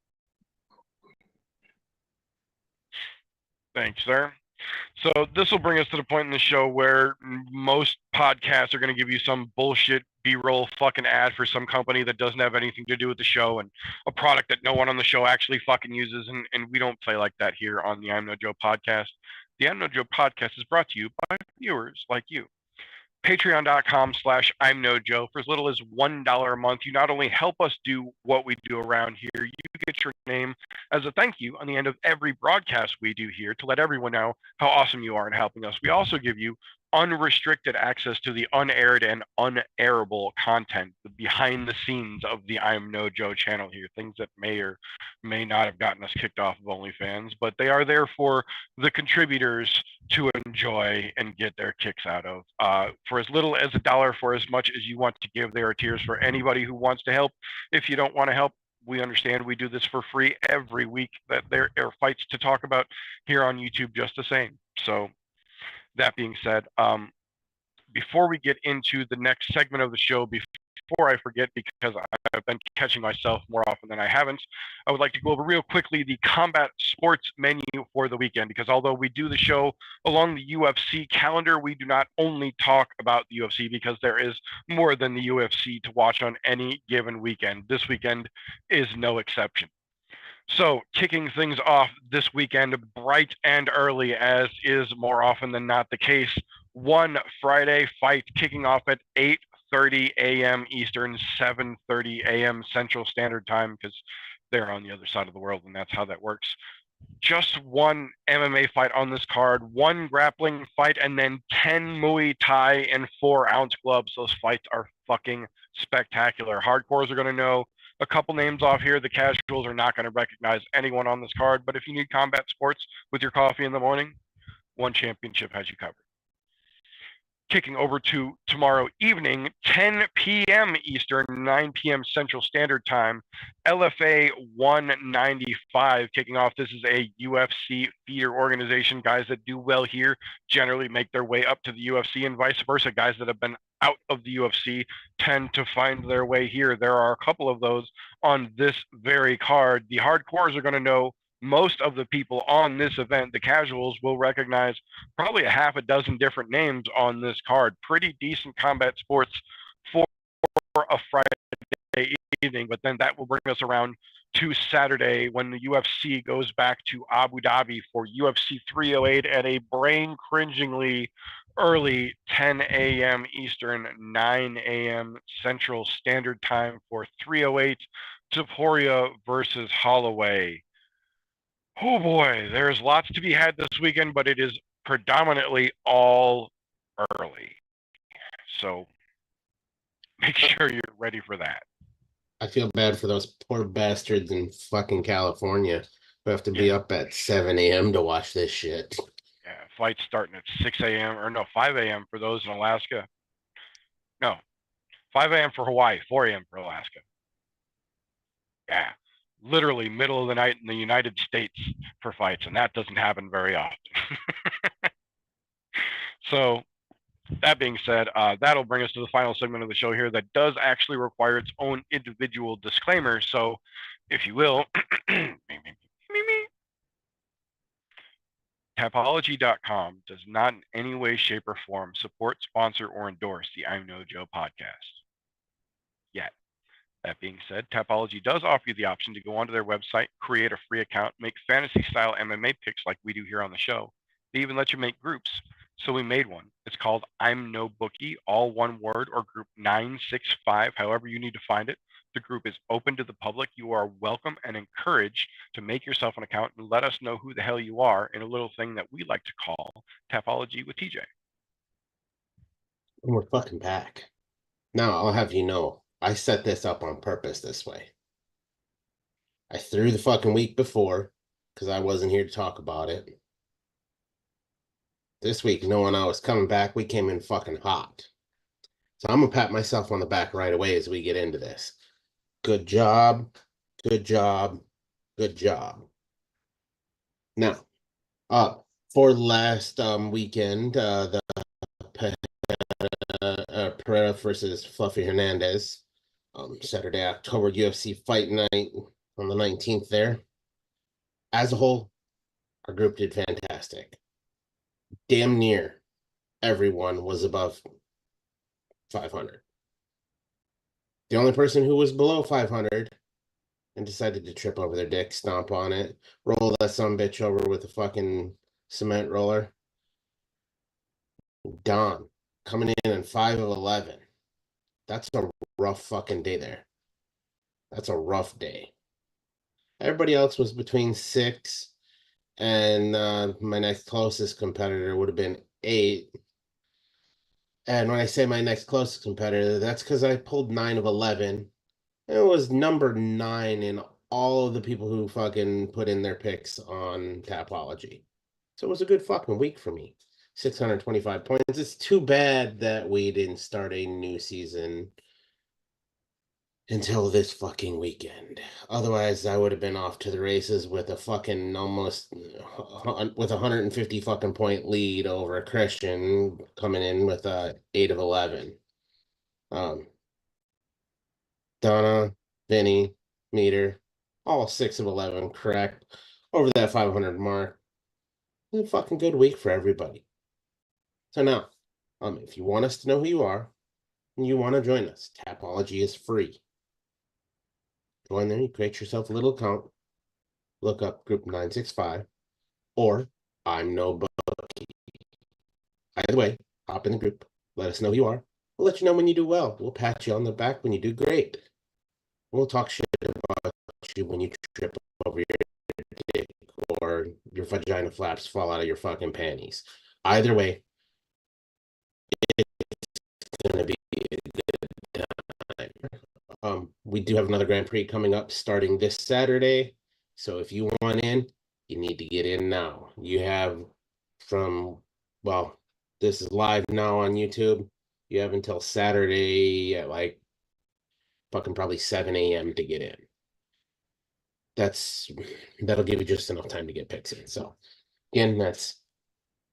Thanks, sir. So this will bring us to the point in the show where most podcasts are going to give you some bullshit B-roll fucking ad for some company that doesn't have anything to do with the show and a product that no one on the show actually fucking uses. And we don't play like that here on the ImNoJoe podcast. The ImNoJoe podcast is brought to you by viewers like you. Patreon.com/ImNoJoe. For as little as $1 a month, you not only help us do what we do around here, you get your name as a thank you on the end of every broadcast we do here to let everyone know how awesome you are in helping us. We also give you unrestricted access to the unaired and unairable content, the behind the scenes of the ImNoJoe channel here, things that may or may not have gotten us kicked off of OnlyFans, but they are there for the contributors to enjoy and get their kicks out of. For as little as $1, for as much as you want to give, there are tiers for anybody who wants to help. If you don't want to help, we understand. We do this for free every week, that there are fights to talk about here on YouTube just the same. So that being said, before we get into the next segment of the show, before I forget, because I've been catching myself more often than I haven't, I would like to go over real quickly the combat sports menu for the weekend, because although we do the show along the UFC calendar, we do not only talk about the UFC, because there is more than the UFC to watch on any given weekend. This weekend is no exception. So, kicking things off this weekend bright and early, as is more often than not the case, one Friday fight kicking off at 8:30 a.m. Eastern, 7:30 a.m. Central Standard Time, because they're on the other side of the world, and that's how that works. Just one MMA fight on this card, one grappling fight, and then 10 Muay Thai and 4-ounce gloves. Those fights are fucking spectacular. Hardcores are going to know a couple names off here. The casuals are not going to recognize anyone on this card, but if you need combat sports with your coffee in the morning, one championship has you covered. Kicking over to tomorrow evening, 10 p.m. Eastern, 9 p.m. Central Standard Time, LFA 195 kicking off. This is a UFC feeder organization. Guys that do well here generally make their way up to the UFC, and vice versa. Guys that have been out of the UFC tend to find their way here. There are a couple of those on this very card. The hardcores are going to know most of the people on this event. The casuals will recognize probably a half a dozen different names on this card. Pretty decent combat sports for a Friday evening, but then that will bring us around to Saturday, when the UFC goes back to Abu Dhabi for UFC 308 at a brain-cringingly early 10 a.m. Eastern, 9 a.m. Central Standard Time for 308, Taporia versus Holloway. Oh boy, there's lots to be had this weekend, but it is predominantly all early. So make sure you're ready for that. I feel bad for those poor bastards in fucking California who have to be up at 7 a.m. to watch this shit. Yeah, flights starting at 6 a.m. or no, 5 a.m. for those in Alaska. No, 5 a.m. for Hawaii, 4 a.m. for Alaska. Yeah, literally middle of the night in the United States for fights, and that doesn't happen very often. So that being said, that'll bring us to the final segment of the show here that does actually require its own individual disclaimer. So if you will, Tapology.com does not in any way, shape, or form support, sponsor, or endorse the ImNoJoe podcast. Yet. That being said, Tapology does offer you the option to go onto their website, create a free account, make fantasy-style MMA picks like we do here on the show. They even let you make groups. So we made one. It's called ImNoBookie, all one word, or group 965, however you need to find it. The group is open to the public. You are welcome and encouraged to make yourself an account and let us know who the hell you are in a little thing that we like to call Tapology with TJ. And we're fucking back. Now, I'll have you know, I set this up on purpose this way. I threw the fucking week before because I wasn't here to talk about it. This week, knowing I was coming back, we came in fucking hot. So I'm going to pat myself on the back right away as we get into this. Good job. Good job. Good job. Now, for last weekend, the Pereira versus Fluffy Hernandez, Saturday, October UFC Fight Night on the 19th there. As a whole, our group did fantastic. Damn near everyone was above 500. The only person who was below 500 and decided to trip over their dick, stomp on it, roll that sumbitch over with a fucking cement roller. Don, coming in at 5 of 11. That's a rough fucking day there. That's a rough day. Everybody else was between 6, and my next closest competitor would have been 8. And when I say my next closest competitor, that's because I pulled 9 of 11. It was number 9 in all of the people who fucking put in their picks on Tapology. So it was a good fucking week for me. 625 points. It's too bad that we didn't start a new season until this fucking weekend. Otherwise, I would have been off to the races with a fucking almost with 150 fucking point lead over Christian coming in with a 8 of 11. Donna, Vinny, Meter, all 6 of 11 correct over that 500 mark. A fucking good week for everybody. So now, if you want us to know who you are and you want to join us, Tapology is free. Join there, you create yourself a little account, look up group 965 or ImNoBookie. Either way, hop in the group, let us know who you are. We'll let you know when you do well. We'll pat you on the back when you do great. We'll talk shit about you when you trip over your dick or your vagina flaps fall out of your fucking panties. Either way, it's going to be a good time. We do have another Grand Prix coming up starting this Saturday. So if you want in, you need to get in now. You have this is live now on YouTube. You have until Saturday at like fucking probably 7 a.m. to get in. That'll give you just enough time to get picks in. So again, that's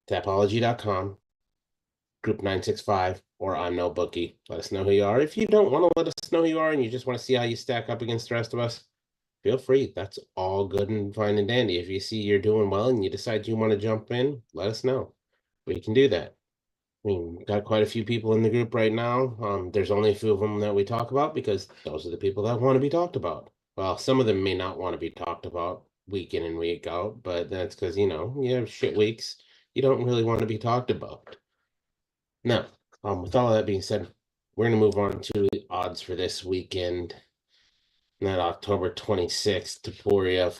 tapology.com, group 965, or ImNoBookie. Let us know who you are. If you don't want to let us know who you are and you just want to see how you stack up against the rest of us, feel free. That's all good and fine and dandy. If you see you're doing well and you decide you want to jump in, let us know. We can do that. I mean, we've got quite a few people in the group right now. There's only a few of them that we talk about because those are the people that want to be talked about. Well, some of them may not want to be talked about week in and week out, but that's because, you have shit weeks. You don't really want to be talked about. Now, with all that being said, we're going to move on to the odds for this weekend. That October 26th, Taporia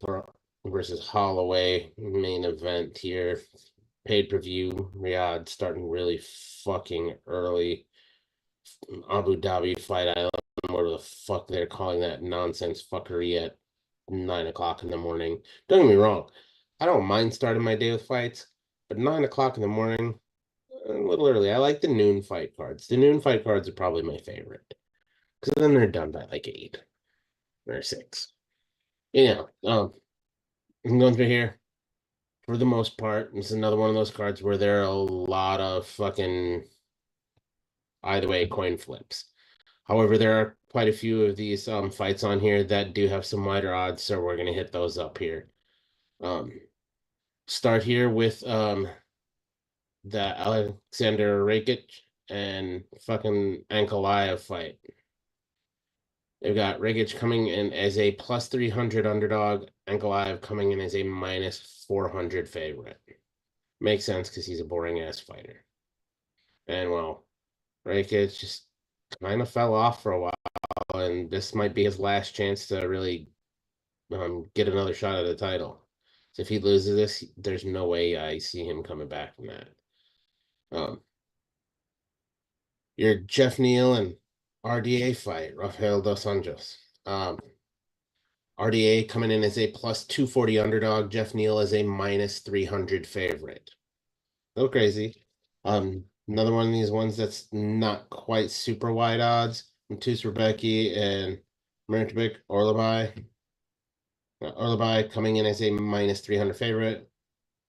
versus Holloway main event here. Pay-per-view, Riyadh starting really fucking early. Abu Dhabi Fight Island, whatever the fuck they're calling that nonsense fuckery at 9 o'clock in the morning. Don't get me wrong, I don't mind starting my day with fights, but 9 o'clock in the morning, a little early. I like the noon fight cards. The noon fight cards are probably my favorite because then they're done by like 8 or 6. I'm going through here. For the most part, it's another one of those cards where there are a lot of fucking either way coin flips. However, there are quite a few of these fights on here that do have some wider odds, so we're gonna hit those up here. Start here with the Alexander Rakic and fucking Ankalaev fight. They've got Rakic coming in as a plus 300 underdog, Ankalaev coming in as a minus 400 favorite. Makes sense because he's a boring ass fighter. And well, Rakic just kind of fell off for a while and this might be his last chance to really get another shot at the title. So if he loses this, there's no way I see him coming back from that. Your Jeff Neal and RDA fight, Rafael dos Anjos. RDA coming in as a plus 240 underdog. Jeff Neal is a minus 300 favorite. A little crazy. Another one of these ones that's not quite super wide odds. Matus Rebecki and Mertbik Orlabai. Orlabai coming in as a minus 300 favorite.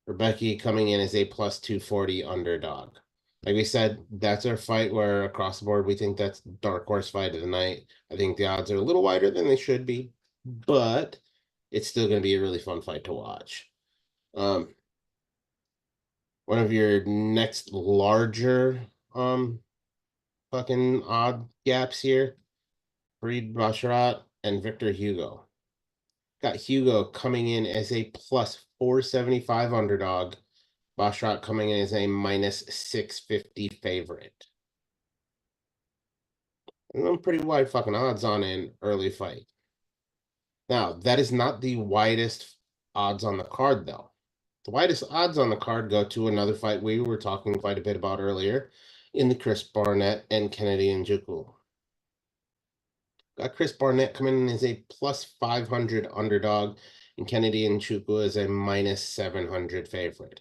Rebecki coming in as a plus 240 underdog. Like we said, that's our fight where across the board we think that's dark horse fight of the night. I think the odds are a little wider than they should be, but it's still going to be a really fun fight to watch. One of your next larger fucking odd gaps here, Farid Basharat and Victor Hugo. Got Hugo coming in as a plus 475 underdog. Basharat coming in as a minus 650 favorite. And pretty wide fucking odds on an early fight. Now, that is not the widest odds on the card, though. The widest odds on the card go to another fight we were talking quite a bit about earlier in the Chris Barnett and Kennedy Njoku. Got Chris Barnett coming in as a plus 500 underdog, and Kennedy Njoku as a minus 700 favorite.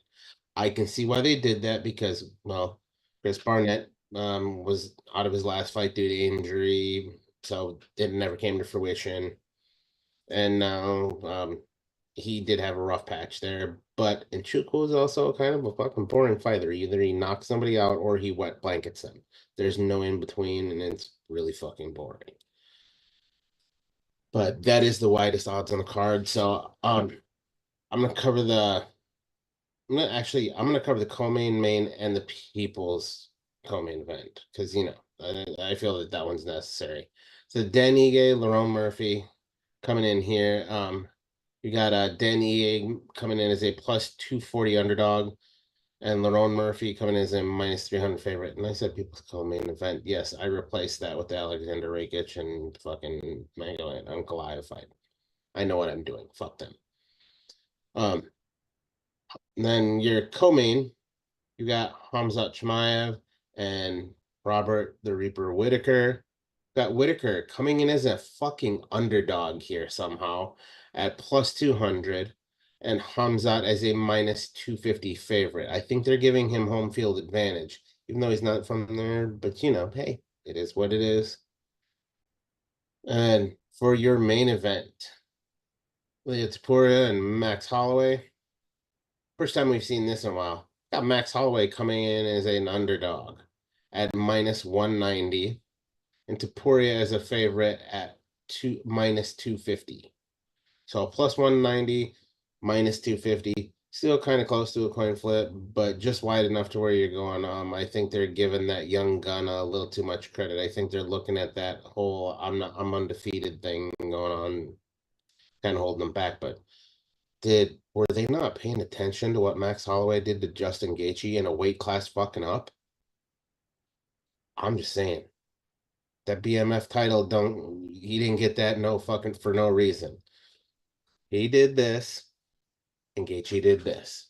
I can see why they did that because, well, Chris Barnett was out of his last fight due to injury, so it never came to fruition. And now he did have a rough patch there, but Njoku is also kind of a fucking boring fighter. Either he knocks somebody out or he wet blankets them. There's no in between, and it's really fucking boring. But that is the widest odds on the card. So I'm gonna cover the co-main, main, and the people's co-main event because I feel that one's necessary. So Dan Ige, Lerone Murphy coming in here. You got Dan Ige coming in as a plus 240 underdog, and Lerone Murphy coming in as a minus 300 favorite. And I said people's co-main event. Yes, I replaced that with the Alexander Rakic and fucking Mango and Ankalaev fight. I know what I'm doing. Fuck them. And then your co-main, you got Hamzat Chimaev and Robert the Reaper Whitaker. Got Whitaker coming in as a fucking underdog here somehow at plus 200, and Hamzat as a minus 250 favorite. I think they're giving him home field advantage, even though he's not from there. But hey, it is what it is. And for your main event, Ilia Topuria and Max Holloway. First time we've seen this in a while. Got Max Holloway coming in as an underdog at minus 190, and Topuria as a favorite at minus 250. So plus 190, minus 250. Still kind of close to a coin flip, but just wide enough to where you're going. I think they're giving that young gun a little too much credit. I think they're looking at that whole I'm undefeated thing going on, kind of holding them back. But were they not paying attention to what Max Holloway did to Justin Gaethje in a weight class fucking up? I'm just saying. That BMF title he didn't get that for no reason. He did this, and Gaethje did this.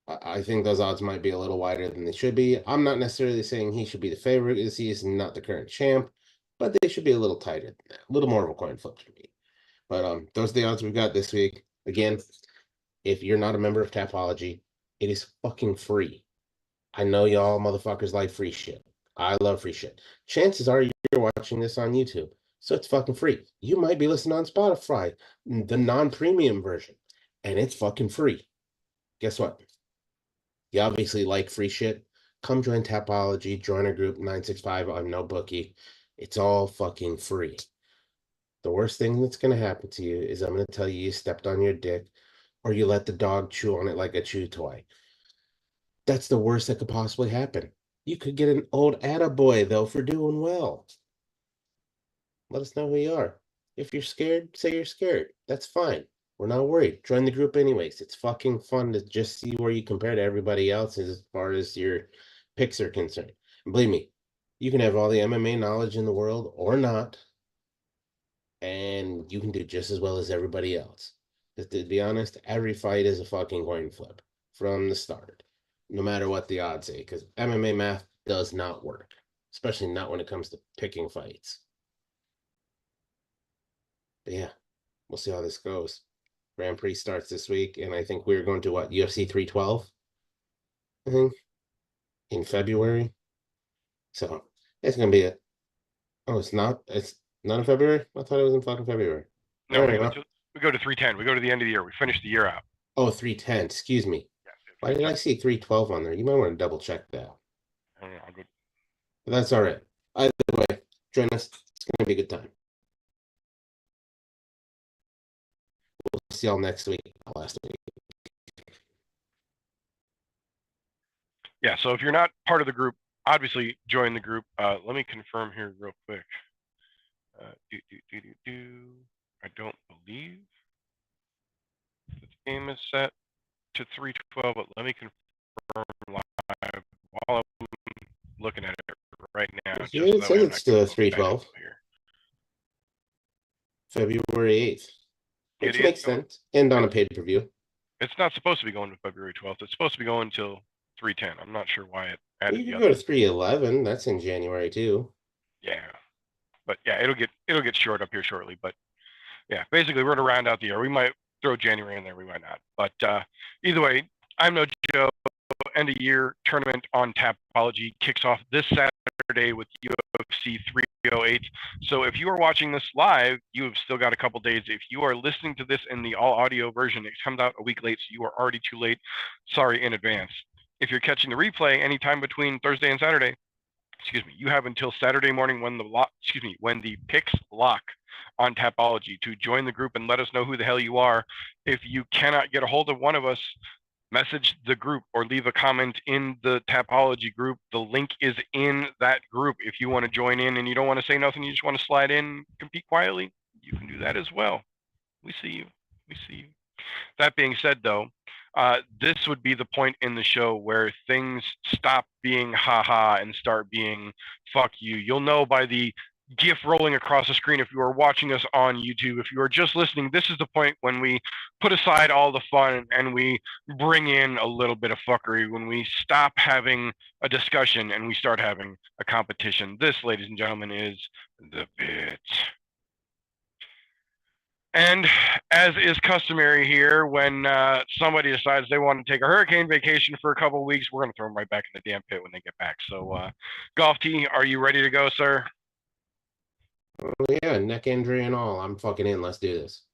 I think those odds might be a little wider than they should be. I'm not necessarily saying he should be the favorite, as he is not the current champ, but they should be a little tighter than that. A little more of a coin flip to me. But those are the odds we've got this week. Again, if you're not a member of Tapology, it is fucking free. I know y'all motherfuckers like free shit. I love free shit. Chances are you're watching this on YouTube, so it's fucking free. You might be listening on Spotify, the non-premium version, and it's fucking free. Guess what? You obviously like free shit. Come join Tapology, join our group 965 ImNoBookie. It's all fucking free. The worst thing that's going to happen to you is I'm going to tell you stepped on your dick or you let the dog chew on it like a chew toy. That's the worst that could possibly happen. You could get an old attaboy, though, for doing well. Let us know who you are. If you're scared, say you're scared. That's fine. We're not worried. Join the group anyways. It's fucking fun to just see where you compare to everybody else as far as your picks are concerned. And believe me, You can have all the MMA knowledge in the world or not, and you can do just as well as everybody else. Because to be honest, every fight is a fucking coin flip from the start, no matter what the odds say, because MMA math does not work, especially not when it comes to picking fights. But yeah, we'll see how this goes. Grand Prix starts this week, and I think we're going to what, UFC 312? I think in February. So it's gonna be oh, it's not in February? I thought it was in fucking February. No, All we right, go well. to 310. We go to the end of the year. We finish the year out. Oh, 310, excuse me. Yeah, Why did I see 312 on there? You might want to double check that. I don't know, I'll go. But that's all right. Either way, join us. It's gonna be a good time. We'll see y'all next week, last week. Yeah, so if you're not part of the group, obviously join the group. Let me confirm here real quick. I don't believe the game is set to 312, but let me confirm live while I'm looking at it right now. Yeah, it says it's still 312. Here. February 8th. Which It makes sense. And on a pay-per-view. It's not supposed to be going to February 12th. It's supposed to be going until 310. I'm not sure why it added You the can other. go to 311. That's in January too. Yeah. But yeah, it'll get short up here shortly. But yeah, basically we're gonna round out the year. We might throw January in there, we might not. But either way, ImNoJoe End-of-Year Tournament on Tapology kicks off this Saturday with UFC 308. So if you are watching this live, you have still got a couple days. If you are listening to this in the all audio version, it comes out a week late, so you are already too late. Sorry in advance. If you're catching the replay anytime between Thursday and Saturday, you have until Saturday morning when the picks lock on Tapology to join the group and let us know who the hell you are. If you cannot get a hold of one of us, message the group or leave a comment in the Tapology group. The link is in that group. If you want to join in and you don't want to say nothing, you just want to slide in, compete quietly, you can do that as well. We see you. We see you. That being said, though, this would be the point in the show where things stop being haha and start being fuck you. You'll know by the GIF rolling across the screen if you are watching us on YouTube. If you are just listening, this is the point when we put aside all the fun and we bring in a little bit of fuckery, when we stop having a discussion and we start having a competition. This, ladies and gentlemen, is the bit. And as is customary here, when somebody decides they want to take a hurricane vacation for a couple of weeks, we're going to throw them right back in the damn pit when they get back. So, Golf T, are you ready to go, sir? Oh, yeah, neck injury and all. I'm fucking in. Let's do this.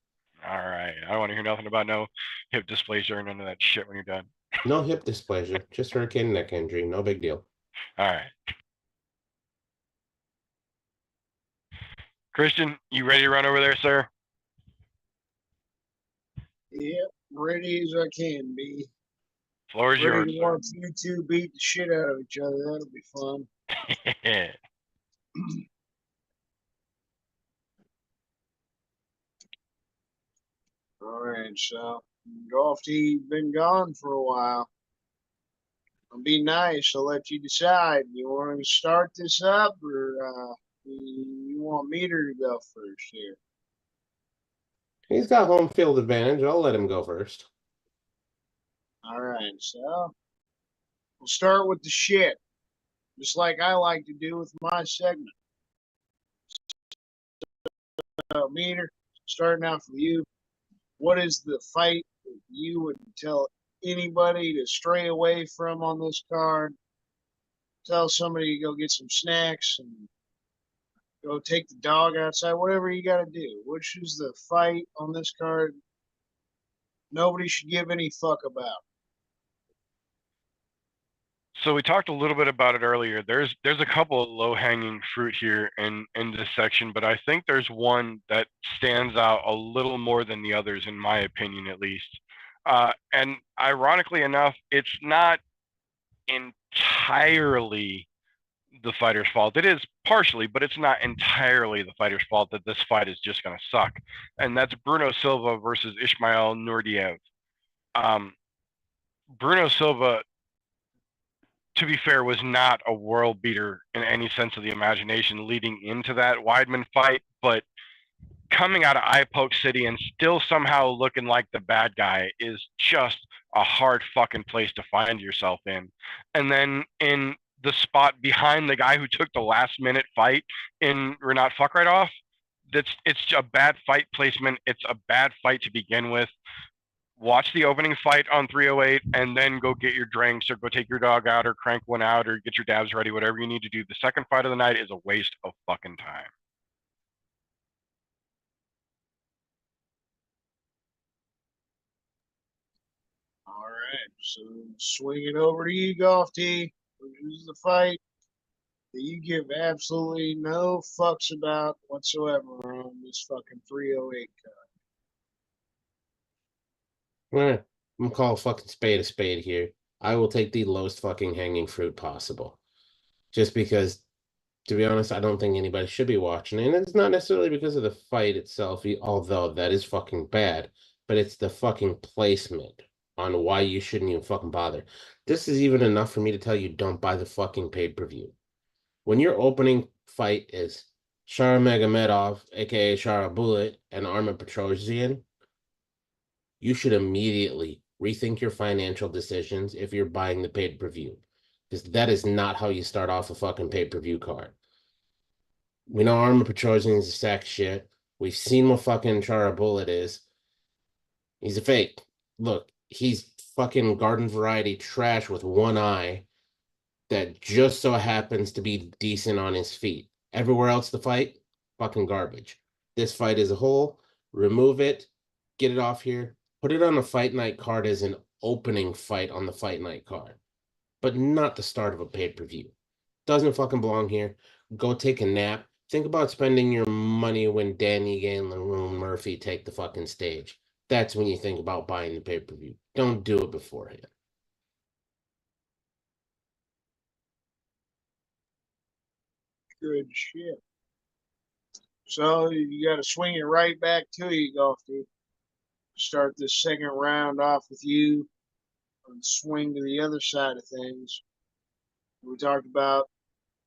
All right. I don't want to hear nothing about no hip dysplasia or none of that shit when you're done. No hip dysplasia, just hurricane neck injury. No big deal. All right. Christian, you ready to run over there, sir? Yep, ready as I can be. Floor is yours. Ready to watch you two beat the shit out of each other. That'll be fun. All right, so Golf T been gone for a while. I'll be nice. I'll let you decide. You want to start this up, or you want Meter to go first here? He's got home field advantage. I'll let him go first. All right, so we'll start with the shit, just like I like to do with my segment. So, Meter, starting out for you, what is the fight that you would tell anybody to stray away from on this card? Tell somebody to go get some snacks and go take the dog outside, whatever you got to do. Which is the fight on this card nobody should give any fuck about? So we talked a little bit about it earlier. There's a couple of low-hanging fruit here in this section, but I think there's one that stands out a little more than the others, in my opinion, at least. And ironically enough, it's not entirely the fighter's fault. It is partially, but it's not entirely the fighter's fault that this fight is just going to suck. And that's Bruno Silva versus Ismail Nurdiev. Bruno Silva to be fair, was not a world beater in any sense of the imagination leading into that Weidman fight, but coming out of Eye Poke City and still somehow looking like the bad guy is just a hard fucking place to find yourself in. And then in the spot behind the guy who took the last minute fight in Renat Fuckrightoff, it's a bad fight placement. It's a bad fight to begin with. Watch the opening fight on 308 and then go get your drinks or go take your dog out or crank one out or get your dabs ready, whatever you need to do. The second fight of the night is a waste of fucking time. All right, so swing it over to you, Golf T. This is the fight that you give absolutely no fucks about whatsoever on this fucking 308 card. I'm gonna call a fucking spade a spade here. I will take the lowest fucking hanging fruit possible. Just because, to be honest, I don't think anybody should be watching it. And it's not necessarily because of the fight itself, although that is fucking bad, but it's the fucking placement on why you shouldn't even fucking bother. This is even enough for me to tell you don't buy the fucking pay-per-view. When your opening fight is Shara Magomedov, aka Shara Bullet, and Armin Petrosian, you should immediately rethink your financial decisions if you're buying the pay-per-view. Because that is not how you start off a fucking pay-per-view card. We know Armin Petrosian is a sack of shit. We've seen what fucking Shara Bullet is. He's a fake. Look, he's fucking garden variety trash with one eye that just so happens to be decent on his feet. Everywhere else the fight, fucking garbage. This fight as a whole, remove it, get it off here, put it on a fight night card as an opening fight on the fight night card, but not the start of a pay-per-view. Doesn't fucking belong here. Go take a nap. Think about spending your money when Danny Gay and Laroon Murphy take the fucking stage. That's when you think about buying the pay-per-view. Don't do it beforehand. Good shit. So you got to swing it right back to you, Golf T. Start this second round off with you and swing to the other side of things. We talked about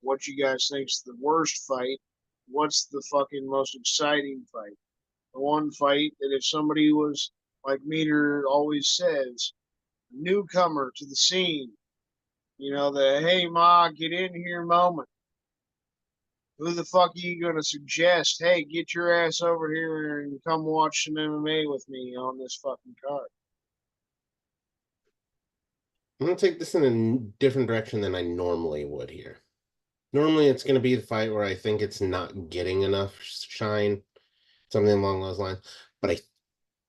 what you guys think's the worst fight. What's the fucking most exciting fight? The one fight that if somebody was, like Meter always says, newcomer to the scene, you know, the hey ma, get in here moment. Who the fuck are you going to suggest? Hey, get your ass over here and come watch some MMA with me on this fucking card. I'm going to take this in a different direction than I normally would here. Normally, it's going to be the fight where I think it's not getting enough shine, something along those lines. But I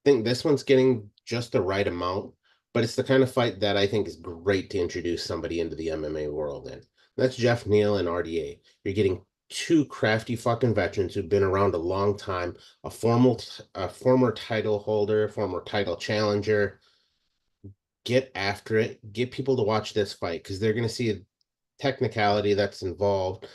think this one's getting just the right amount. But it's the kind of fight that I think is great to introduce somebody into the MMA world in. That's Jeff Neal and RDA. You're getting two crafty fucking veterans who've been around a long time, a former title holder, former title challenger. Get after it. Get people to watch this fight because they're going to see a technicality that's involved,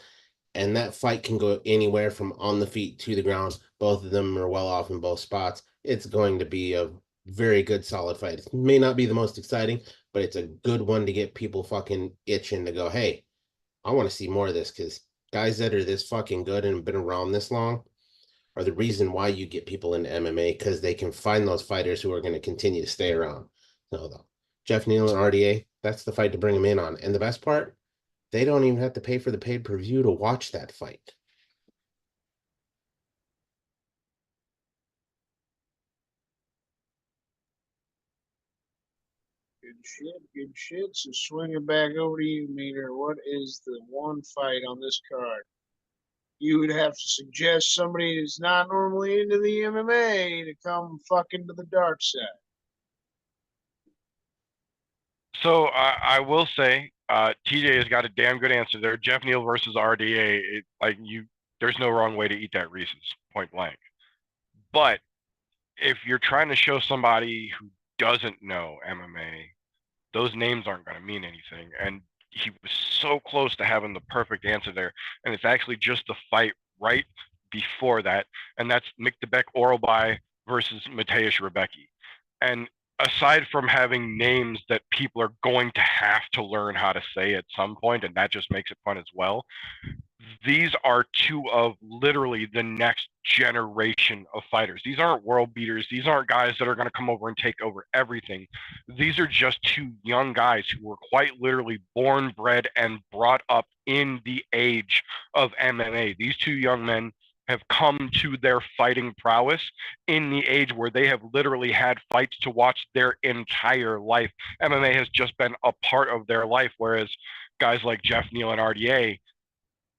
and that fight can go anywhere from on the feet to the ground. Both of them are well off in both spots. It's going to be a very good, solid fight. It may not be the most exciting, but it's a good one to get people fucking itching to go, hey, I want to see more of this because guys that are this fucking good and been around this long are the reason why you get people into MMA because they can find those fighters who are going to continue to stay around. So, though, Jeff Neal and RDA, that's the fight to bring them in on. And the best part, they don't even have to pay for the pay-per-view to watch that fight. Good shit, good shit. So swing it back over to you, Meter. What is the one fight on this card you would have to suggest somebody who's not normally into the MMA to come fucking to the dark side? So I will say, TJ has got a damn good answer there. Jeff Neal versus RDA. There's no wrong way to eat that Reese's, point blank. But if you're trying to show somebody who doesn't know MMA, those names aren't going to mean anything. And he was so close to having the perfect answer there. And it's actually just the fight right before that. And that's Mick DeBeck Oralby versus Mateusz Rebecki. And aside from having names that people are going to have to learn how to say at some point, and that just makes it fun as well, these are two of literally the next generation of fighters. These aren't world beaters. These aren't guys that are going to come over and take over everything. These are just two young guys who were quite literally born, bred, and brought up in the age of MMA. These two young men have come to their fighting prowess in the age where they have literally had fights to watch their entire life. MMA has just been a part of their life, whereas guys like Jeff Neal and RDA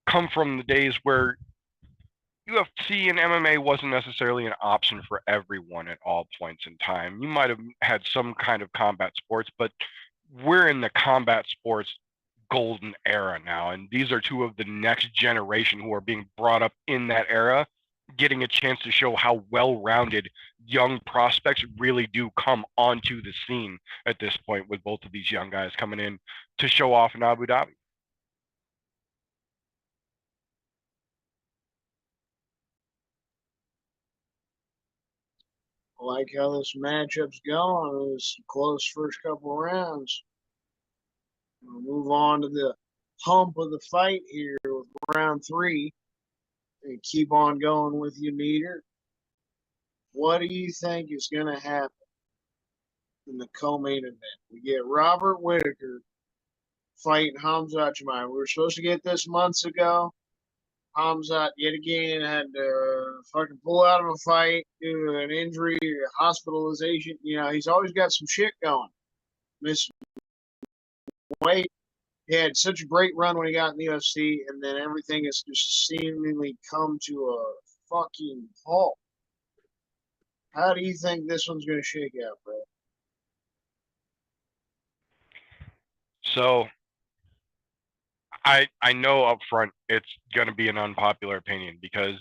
come from the days where UFC and MMA wasn't necessarily an option for everyone at all points in time. You might have had some kind of combat sports, but we're in the combat sports golden era now. And these are two of the next generation who are being brought up in that era, getting a chance to show how well-rounded young prospects really do come onto the scene at this point, with both of these young guys coming in to show off in Abu Dhabi. I like how this matchup's going. It was a close first couple of rounds. We'll move on to the hump of the fight here with round 3 and keep on going with you, Meter. What do you think is going to happen in the co-main event? We get Robert Whitaker fighting Khamzat Chimaev. We were supposed to get this months ago. Khamzat yet again had to fucking pull out of a fight due to an injury, hospitalization. You know, he's always got some shit going. Miss Wade, he had such a great run when he got in the UFC, and then everything has just seemingly come to a fucking halt. How do you think this one's going to shake out, bro? So I know up front it's going to be an unpopular opinion, because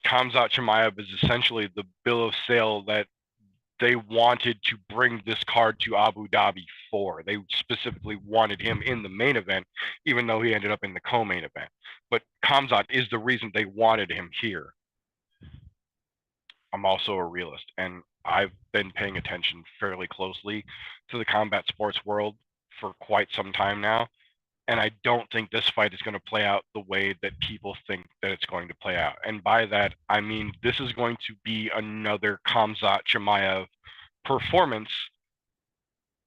Khamzat Chimaev is essentially the bill of sale that they wanted to bring this card to Abu Dhabi for. They specifically wanted him in the main event, even though he ended up in the co-main event. But Khamzat is the reason they wanted him here. I'm also a realist, and I've been paying attention fairly closely to the combat sports world for quite some time now. And I don't think this fight is going to play out the way that people think that it's going to play out. And by that, I mean this is going to be another Khamzat Chimaev performance,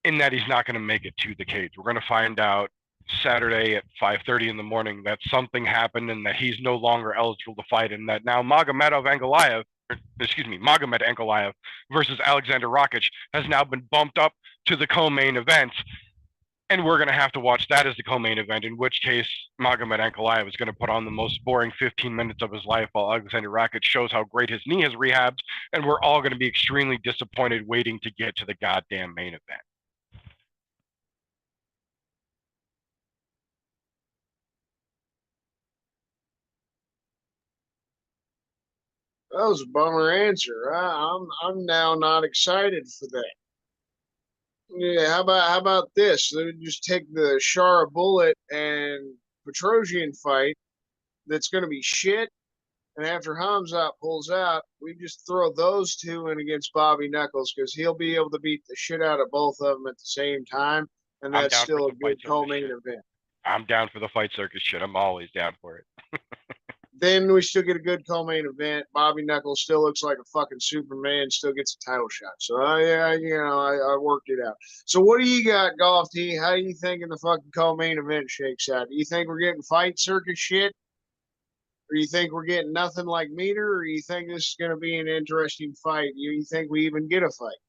in that he's not going to make it to the cage. We're going to find out Saturday at 5:30 in the morning that something happened and that he's no longer eligible to fight, and that now Magomed Ankalaev versus Alexander Rakic has now been bumped up to the co-main event. And we're going to have to watch that as the co-main event, in which case Magomed Ankalaev is going to put on the most boring 15 minutes of his life while Alexander Rakic shows how great his knee has rehabbed, and we're all going to be extremely disappointed waiting to get to the goddamn main event. That was a bummer answer. I'm now not excited for that. Yeah, how about this? Let me just take the Shara Bullet and Petrosian fight that's going to be shit, and after Hamzat pulls out, we just throw those two in against Bobby Knuckles, because he'll be able to beat the shit out of both of them at the same time, and that's still a good co-main event. I'm down for the fight circus shit. I'm always down for it. Then we still get a good co-main event. Bobby Knuckles still looks like a fucking Superman, still gets a title shot. So, yeah, I worked it out. So what do you got, Golf T? How do you think the fucking co-main event shakes out? Do you think we're getting fight circus shit? Or you think we're getting nothing like Meter? Or you think this is going to be an interesting fight? You think we even get a fight?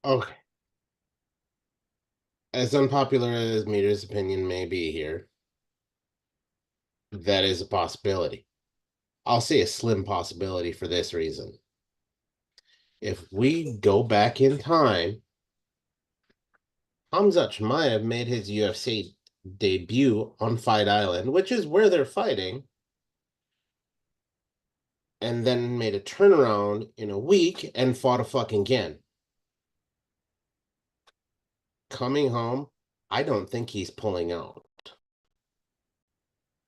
Okay. As unpopular as Meter's opinion may be here, that is a possibility. I'll say a slim possibility for this reason. If we go back in time, Khamzat Chimaev made his UFC debut on Fight Island, which is where they're fighting, and then made a turnaround in a week and fought a fucking again. Coming home, I don't think he's pulling out.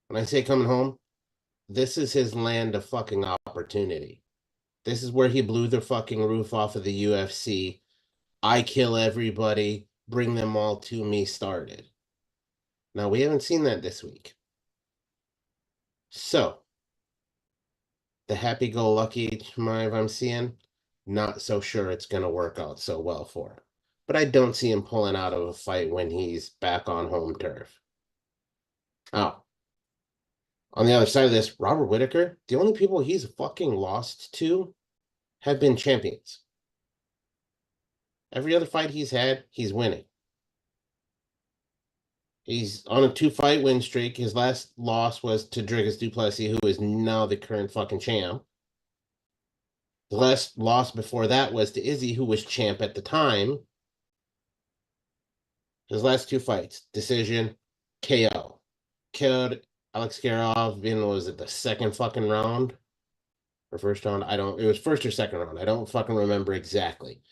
When I say coming home, this is his land of fucking opportunity. This is where he blew the fucking roof off of the UFC. I kill everybody, bring them all to me started. Now, we haven't seen that this week. So, the happy-go-lucky Chimaev I'm seeing, not so sure it's going to work out so well for him. But I don't see him pulling out of a fight when he's back on home turf. Oh. On the other side of this, Robert Whittaker, the only people he's fucking lost to have been champions. Every other fight he's had, he's winning. He's on a 2-fight win streak. His last loss was to Dricus du Plessis, who is now the current fucking champ. The last loss before that was to Izzy, who was champ at the time. His last 2 fights, decision, KO. Killed Alex Garov in, was it the second fucking round? Or first round? It was first or second round. I don't fucking remember exactly.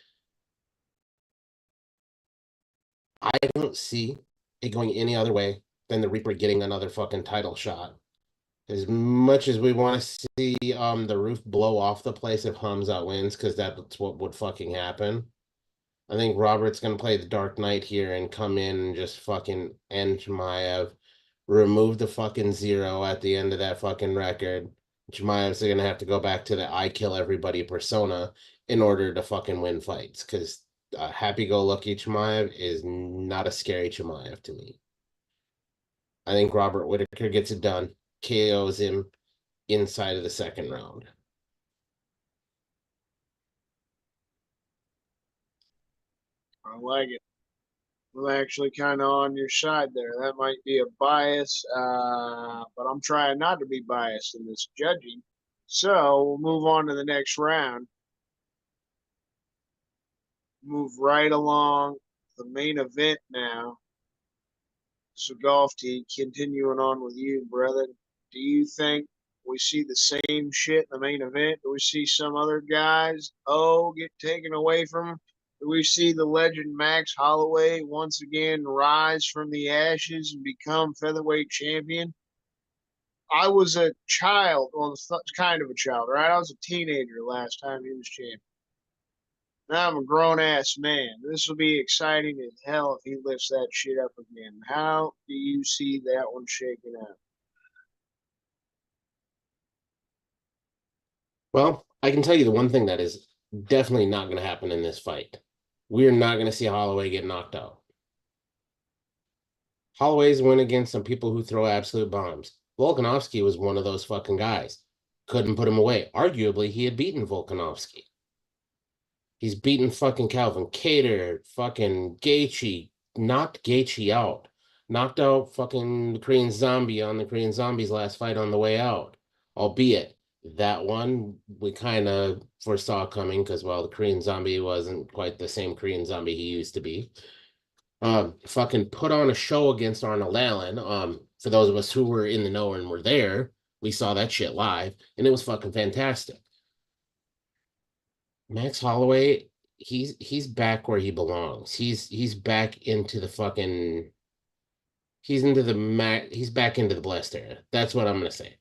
I don't see it going any other way than the Reaper getting another fucking title shot. As much as we want to see the roof blow off the place if Hamzat wins, because that's what would fucking happen. I think Robert's going to play the Dark Knight here and come in and just fucking end Chimaev, remove the fucking 0 at the end of that fucking record. Chimaev's going to have to go back to the I kill everybody persona in order to fucking win fights, because happy-go-lucky Chimaev is not a scary Chimaev to me. I think Robert Whittaker gets it done, KOs him inside of the second round. I like it. I'm actually kind of on your side there. That might be a bias, but I'm trying not to be biased in this judging. So we'll move on to the next round. Move right along the main event now. So Golf T, continuing on with you, brother. Do you think we see the same shit in the main event? Do we see some other guys get taken away from them? Do we see the legend Max Holloway once again rise from the ashes and become featherweight champion? I was a child, well, kind of a child, right? I was a teenager last time he was champion. Now I'm a grown ass man. This will be exciting as hell if he lifts that shit up again. How do you see that one shaking out? Well, I can tell you the one thing that is definitely not going to happen in this fight. We're not going to see Holloway get knocked out. Holloway's win against some people who throw absolute bombs. Volkanovski was one of those fucking guys. Couldn't put him away. Arguably, he had beaten Volkanovski. He's beaten fucking Calvin Kattar, fucking Gaethje, knocked Gaethje out. Knocked out fucking the Korean Zombie on the Korean Zombie's last fight on the way out. Albeit, that one we kind of foresaw coming because, well, the Korean Zombie wasn't quite the same Korean Zombie he used to be. Fucking put on a show against Arnold Allen. For those of us who were in the know and were there, we saw that shit live, and it was fucking fantastic. Max Holloway, he's back where he belongs. He's back into the fucking he's back into the blessed era. That's what I'm gonna say.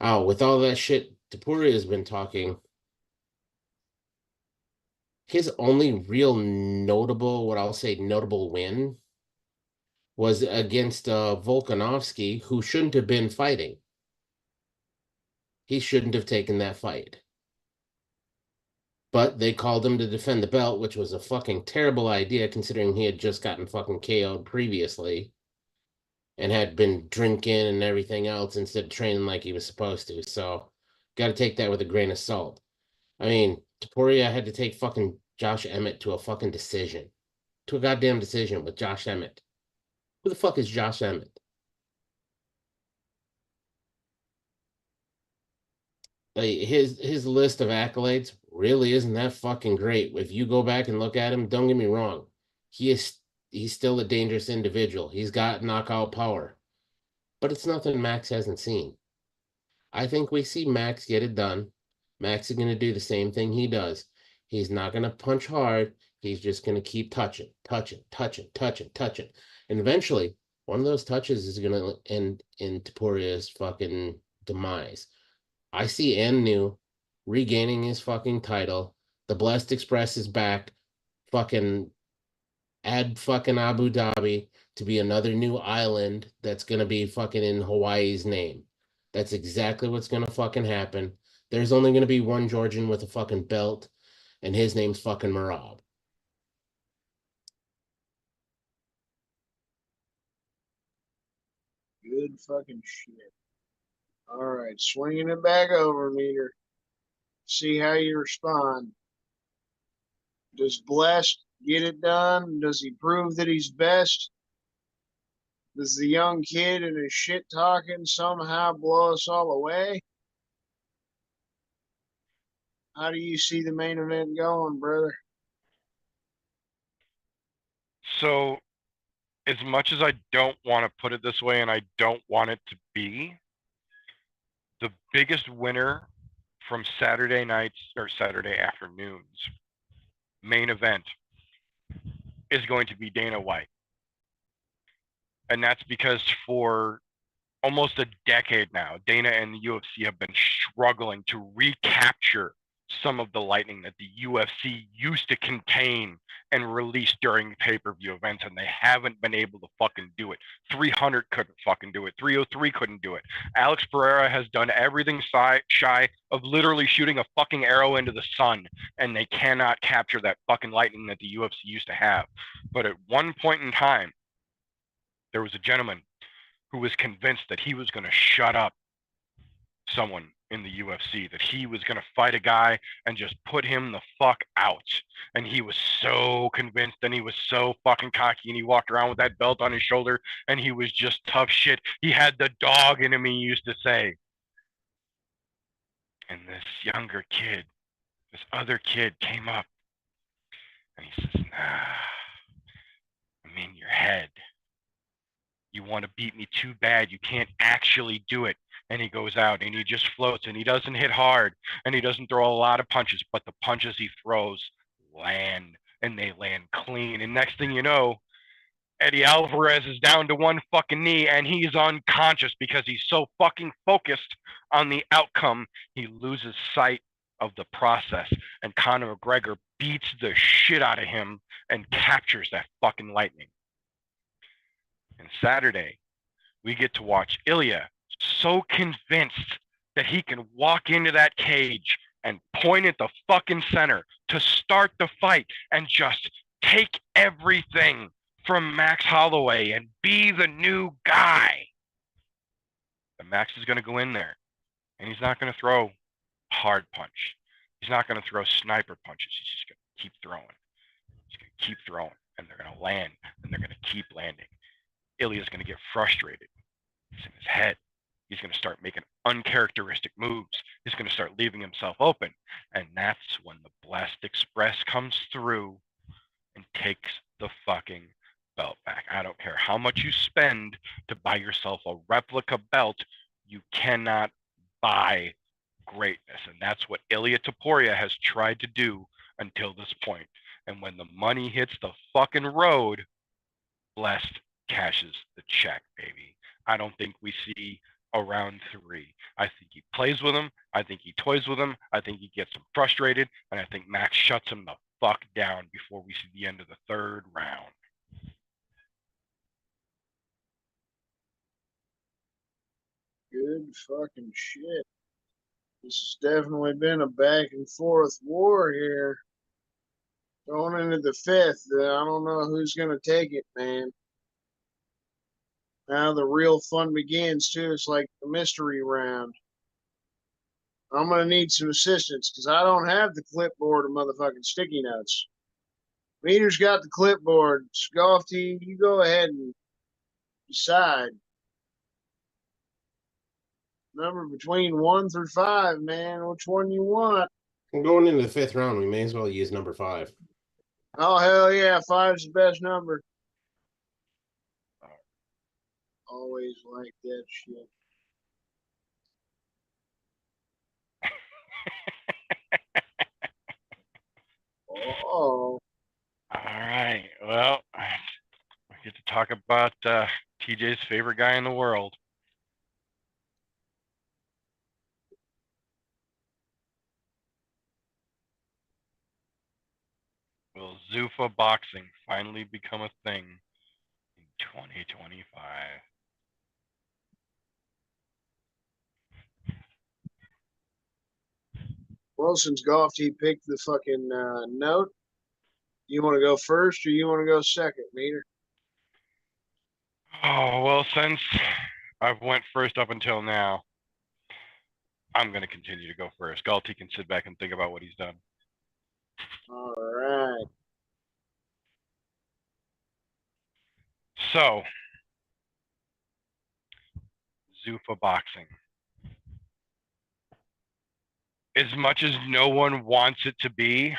Oh, with all that shit Topuria has been talking, his only real notable, what I'll say notable win was against Volkanovski, who shouldn't have been fighting. He shouldn't have taken that fight. But they called him to defend the belt, which was a fucking terrible idea considering he had just gotten fucking KO'd previously and had been drinking and everything else instead of training like he was supposed to. So, got to take that with a grain of salt. I mean, Topuria had to take fucking Josh Emmett to a fucking decision. To a goddamn decision with Josh Emmett. Who the fuck is Josh Emmett? His list of accolades really isn't that fucking great. If you go back and look at him, don't get me wrong. He's still a dangerous individual. He's got knockout power. But it's nothing Max hasn't seen. I think we see Max get it done. Max is going to do the same thing he does. He's not going to punch hard. He's just going to keep touching. And eventually, one of those touches is going to end in Topuria's fucking demise. I see Ngannou regaining his fucking title. The Blessed Express is back. Fucking add fucking Abu Dhabi to be another new island that's gonna be fucking in Hawaii's name. That's exactly what's gonna fucking happen. There's only gonna be one Georgian with a fucking belt, and his name's fucking Marab. Good fucking shit. All right, swinging it back over, Meter. See how you respond. Does Blessed get it done? Does he prove that he's best? Does the young kid and his shit talking somehow blow us all away? How do you see the main event going, brother? So, as much as I don't want to put it this way, and I don't want it to be, the biggest winner from Saturday nights or Saturday afternoons main event is going to be Dana White. And that's because for almost a decade now, Dana and the UFC have been struggling to recapture some of the lightning that the UFC used to contain and release during pay-per-view events, and they haven't been able to fucking do it. 300 couldn't fucking do it. 303 couldn't do it. Alex Pereira has done everything shy of literally shooting a fucking arrow into the sun, and they cannot capture that fucking lightning that the UFC used to have. But at one point in time, there was a gentleman who was convinced that he was going to shut up someone in the UFC, that he was going to fight a guy and just put him the fuck out. And he was so convinced, and he was so fucking cocky, and he walked around with that belt on his shoulder, and he was just tough shit. He had the dog in him, he used to say. And this younger kid, this other kid came up, and he says, nah, I'm in your head. You want to beat me too bad. You can't actually do it. And he goes out and he just floats, and he doesn't hit hard, and he doesn't throw a lot of punches, but the punches he throws land, and they land clean. And next thing you know, Eddie Alvarez is down to one fucking knee, and he's unconscious because he's so fucking focused on the outcome. He loses sight of the process, and Conor McGregor beats the shit out of him and captures that fucking lightning. And Saturday, we get to watch Ilia, so convinced that he can walk into that cage and point at the fucking center to start the fight and just take everything from Max Holloway and be the new guy. And Max is going to go in there, and he's not going to throw a hard punch. He's not going to throw sniper punches. He's just going to keep throwing. He's going to keep throwing, and they're going to land, and they're going to keep landing. Ilia's going to get frustrated. It's in his head. He's going to start making uncharacteristic moves. He's going to start leaving himself open. And that's when the Blessed Express comes through and takes the fucking belt back. I don't care how much you spend to buy yourself a replica belt. You cannot buy greatness. And that's what Ilia Topuria has tried to do until this point. And when the money hits the fucking road, Blessed cashes the check, baby. I don't think we see a round 3. I think he plays with him. I think he toys with him. I think he gets him frustrated. And I think Max shuts him the fuck down before we see the end of the 3rd round. Good fucking shit. This has definitely been a back and forth war here. Going into the 5th, I don't know who's going to take it, man. Now the real fun begins, too. It's like the mystery round. I'm going to need some assistance because I don't have the clipboard of motherfucking sticky notes. Meter's got the clipboard. Scofty, you go ahead and decide. Number between 1 through 5, man. Which one you want? I'm going into the 5th round. We may as well use number 5. Oh, hell yeah. 5's the best number. Always like that shit. Oh. All right. Well, we get to talk about TJ's favorite guy in the world. Zuffa boxing finally become a thing in 2025? Wilson's golf. He picked the fucking note. You want to go first or you want to go second, Meter? Oh, well, since I've went first up until now, I'm going to continue to go first. Galti can sit back and think about what he's done. All right. So, Zuffa boxing. As much as no one wants it to be,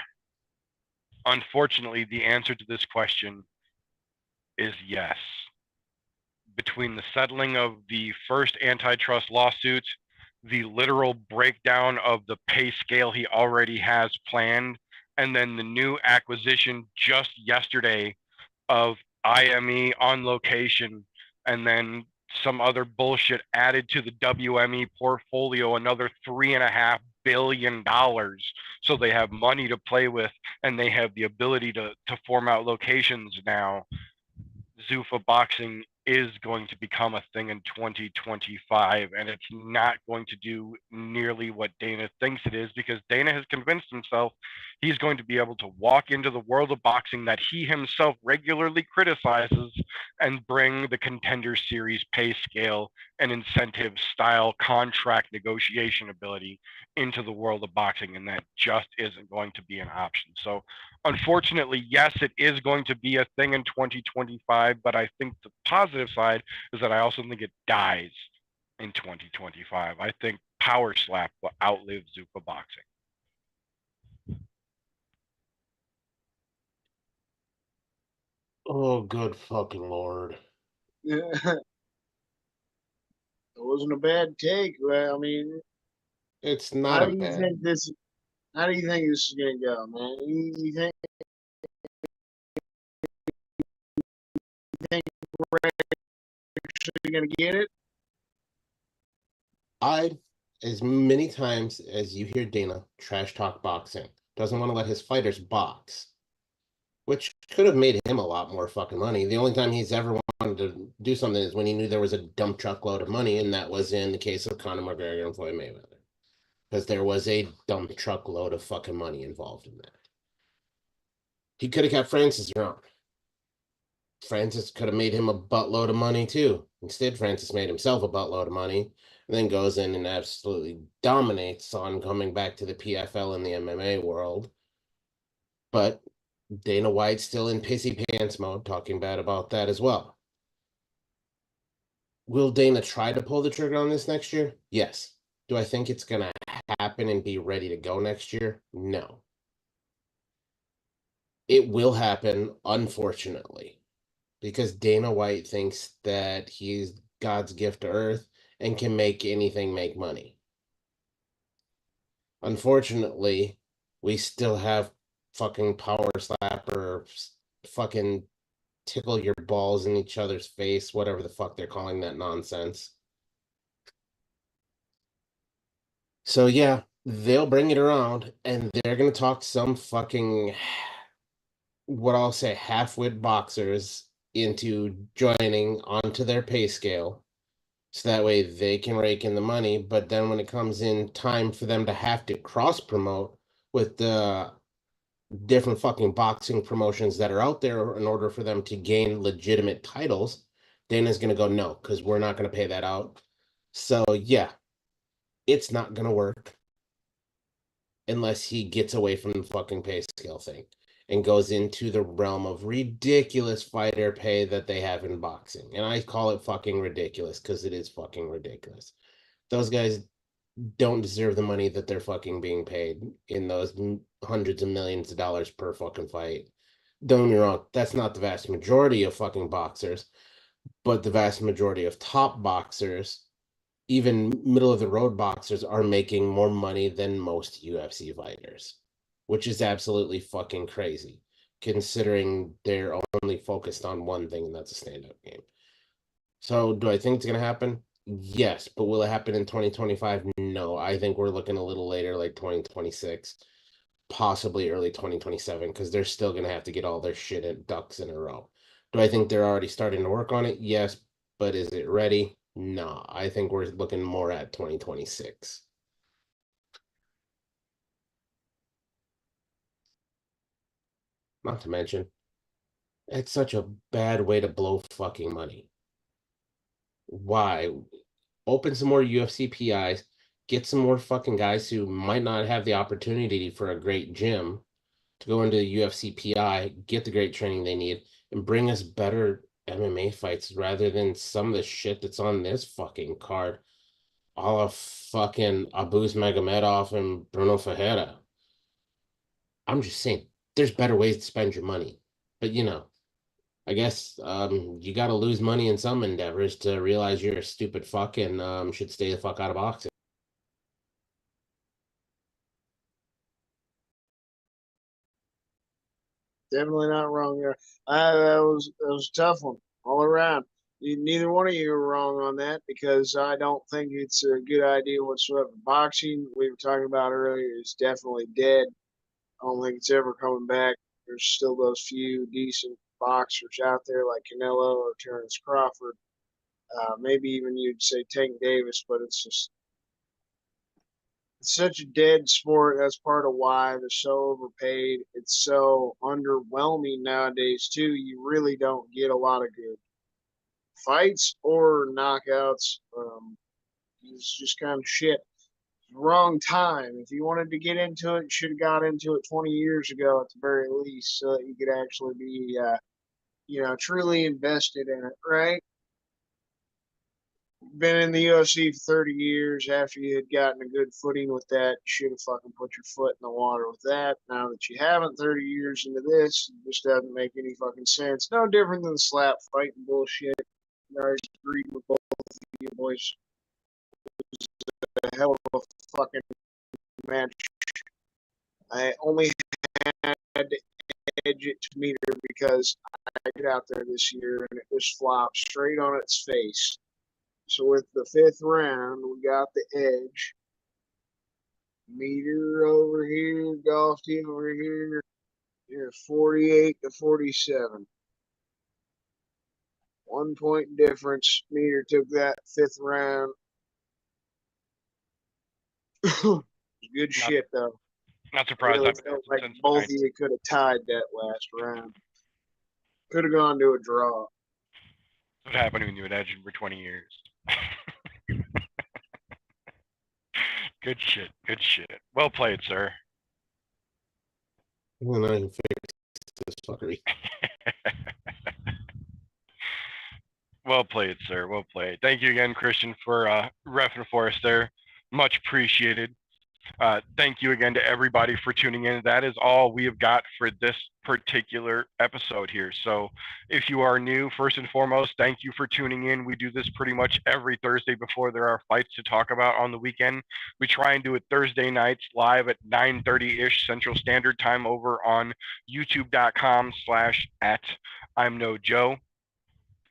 unfortunately, the answer to this question is yes. Between the settling of the first antitrust lawsuit, the literal breakdown of the pay scale he already has planned, and then the new acquisition just yesterday of IME on location, and then some other bullshit added to the WME portfolio, another $3.5 billion. So they have money to play with, and they have the ability to form out locations now. Zuffa boxing is going to become a thing in 2025, and it's not going to do nearly what Dana thinks it is, because Dana has convinced himself he's going to be able to walk into the world of boxing that he himself regularly criticizes and bring the Contender Series pay scale and incentive style contract negotiation ability into the world of boxing, and that just isn't going to be an option. So unfortunately, yes, it is going to be a thing in 2025, but I think the positive side is that I also think it dies in 2025. I think Power Slap will outlive Zuffa boxing. Oh, good fucking lord. It wasn't a bad take. Well, I mean, It's not how a do you bad. think this? How do you think this is gonna go, man? You think we're actually gonna get it? As many times as you hear Dana trash talk boxing, doesn't want to let his fighters box, which could have made him a lot more fucking money. The only time he's ever wanted to do something is when he knew there was a dump truckload of money, and that was in the case of Conor McGregor and Floyd Mayweather. Because there was a dump truckload of fucking money involved in that. He could have kept Francis around. Francis could have made him a buttload of money too. Instead, Francis made himself a buttload of money, and then goes in and absolutely dominates on coming back to the PFL and the MMA world. But Dana White's still in pissy pants mode, talking bad about that as well. Will Dana try to pull the trigger on this next year? Yes. Do I think it's going to happen and be ready to go next year? No. It will happen, unfortunately, because Dana White thinks that he's God's gift to earth and can make anything make money. Unfortunately, we still have fucking power slap or fucking tickle your balls in each other's face, whatever the fuck they're calling that nonsense. So yeah, they'll bring it around and they're gonna talk some fucking, what I'll say, half-wit boxers into joining onto their pay scale, so that way they can rake in the money. But then when it comes in time for them to have to cross promote with the different fucking boxing promotions that are out there in order for them to gain legitimate titles, Dana's gonna go, no, because we're not gonna pay that out. So yeah, it's not gonna work unless he gets away from the fucking pay scale thing and goes into the realm of ridiculous fighter pay that they have in boxing. And I call it fucking ridiculous because it is fucking ridiculous. Those guys don't deserve the money that they're fucking being paid in those hundreds of millions of dollars per fucking fight. Don't get me wrong, that's not the vast majority of fucking boxers, but the vast majority of top boxers, even middle of the road boxers, are making more money than most UFC fighters, which is absolutely fucking crazy considering they're only focused on one thing, and that's a stand-up game. So do I think it's going to happen? Yes, but will it happen in 2025? No, I think we're looking a little later, like 2026. possibly early 2027 because they're still going to have to get all their shit and ducks in a row. Do I think they're already starting to work on it? Yes, but is it ready? No, I think we're looking more at 2026. Not to mention, it's such a bad way to blow fucking money. Why? Open some more UFC PIs, get some more fucking guys who might not have the opportunity for a great gym to go into the UFC PI, get the great training they need, and bring us better MMA fights rather than some of the shit that's on this fucking card. All of fucking Abuz Magomedov and Bruno Ferreira. I'm just saying, there's better ways to spend your money. But I guess you got to lose money in some endeavors to realize you're a stupid fuck and should stay the fuck out of boxing. Definitely not wrong there. That was a tough one all around. Neither one of you are wrong on that because I don't think it's a good idea whatsoever. Boxing, we were talking about earlier, is definitely dead. I don't think it's ever coming back. There's still those few decent boxers out there like Canelo or Terrence Crawford. Maybe even you'd say Tank Davis, but it's such a dead sport. That's part of why they're so overpaid. It's so underwhelming nowadays too. You really don't get a lot of good fights or knockouts. It's just kind of shit. Wrong time. If you wanted to get into it, you should have got into it 20 years ago at the very least, so that you could actually be, truly invested in it, right? Been in the UFC for 30 years. After you had gotten a good footing with that, you should have fucking put your foot in the water with that. Now that you haven't 30 years into this, it just doesn't make any fucking sense. No different than the slap fighting bullshit. I agreed with both of you boys. It was a hell of a fucking match. I only had to edge it to meter because I got out there this year and it just flopped straight on its face. So with the fifth round, we got the edge. Meter over here, golf team over here. Here's 48 to 47. 1 point difference. Meter took that fifth round. Good shit though. Not surprised. Really felt like both of you could have tied that last round. Could have gone to a draw. What happened when you had edged for 20 years? Good shit. Good shit. Well played, sir. Well, I can fix this fuckery. Well played, sir. Well played. Thank you again, Christian, for reffing for us there. Much appreciated. Thank you again to everybody for tuning in. That is all we have got for this particular episode here. So if you are new, first and foremost, thank you for tuning in. We do this pretty much every Thursday before there are fights to talk about on the weekend. We try and do it Thursday nights live at 9:30-ish Central Standard Time over on youtube.com/@ImNoJoe.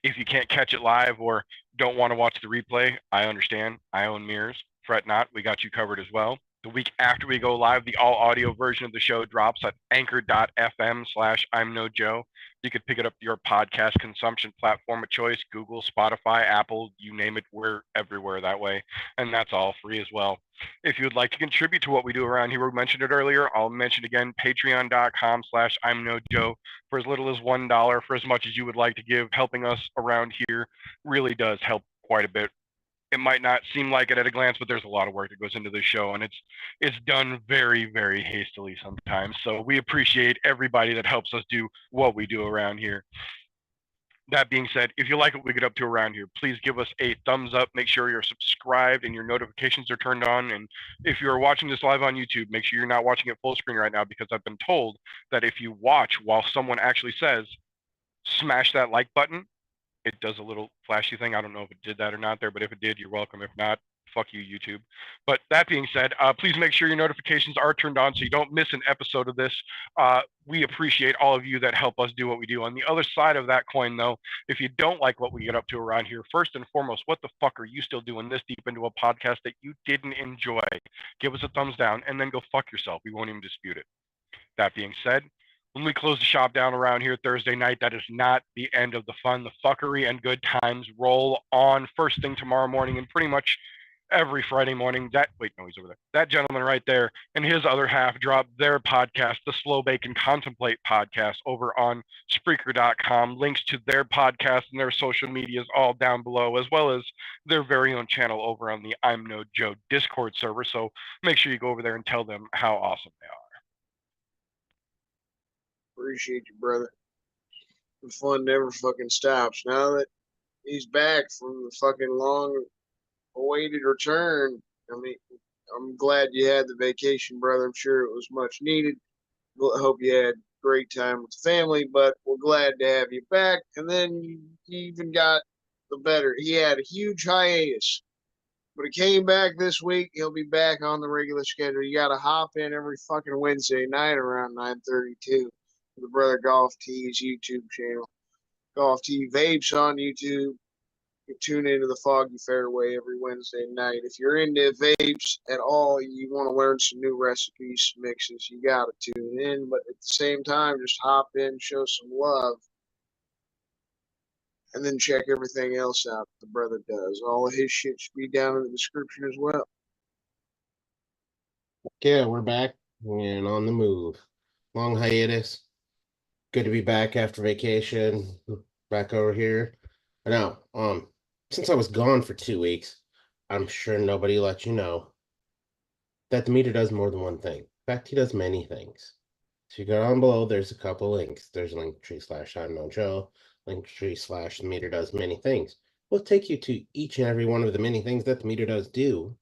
If you can't catch it live or don't want to watch the replay, I understand. I own mirrors. Fret not. We got you covered as well. The week after we go live, the all audio version of the show drops at anchor.fm/ImNoJoe. You could pick it up your podcast consumption platform of choice, Google, Spotify, Apple, you name it, we're everywhere that way. And that's all free as well. If you would like to contribute to what we do around here, we mentioned it earlier. I'll mention again, patreon.com/ImNoJoe for as little as $1, for as much as you would like to give. Helping us around here really does help quite a bit. It might not seem like it at a glance, but there's a lot of work that goes into this show, and it's done very, very hastily sometimes. So we appreciate everybody that helps us do what we do around here. That being said, if you like what we get up to around here, please give us a thumbs up. Make sure you're subscribed and your notifications are turned on. And if you're watching this live on YouTube, make sure you're not watching it full screen right now, because I've been told that if you watch while someone actually says, smash that like button, it does a little flashy thing. I don't know if it did that or not there, but if it did, you're welcome. If not, fuck you, YouTube. But that being said, please make sure your notifications are turned on so you don't miss an episode of this. We appreciate all of you that help us do what we do. On the other side of that coin, though, if you don't like what we get up to around here, first and foremost, what the fuck are you still doing this deep into a podcast that you didn't enjoy? Give us a thumbs down and then go fuck yourself. We won't even dispute it. That being said, when we close the shop down around here Thursday night, that is not the end of the fun. The fuckery and good times roll on first thing tomorrow morning and pretty much every Friday morning. He's over there. That gentleman right there and his other half dropped their podcast, the Slow Bake and Contemplate podcast, over on Spreaker.com. Links to their podcast and their social medias all down below, as well as their very own channel over on the ImNoJoe Discord server. So make sure you go over there and tell them how awesome they are. Appreciate you, brother. The fun never fucking stops. Now that he's back from the fucking long awaited return, I mean, I'm glad you had the vacation, brother. I'm sure it was much needed. Hope you had a great time with the family, but we're glad to have you back. And then he even got the better. He had a huge hiatus, but he came back this week. He'll be back on the regular schedule. You got to hop in every fucking Wednesday night around 9:32. The Brother Golf T's YouTube channel. Golf T Vapes on YouTube. You tune into the Foggy Fairway every Wednesday night. If you're into vapes at all, you want to learn some new recipes, mixes, you got to tune in. But at the same time, just hop in, show some love, and then check everything else out the brother does. All of his shit should be down in the description as well. Yeah, we're back and on the move. Long hiatus. Good to be back after vacation. Back over here. I know. Since I was gone for 2 weeks, I'm sure nobody let you know that the meter does more than one thing. In fact, he does many things. So you go down below, there's a couple links. There's Linktree/ImNoJoe, Linktree/ the meter does many things. We'll take you to each and every one of the many things that the meter does do.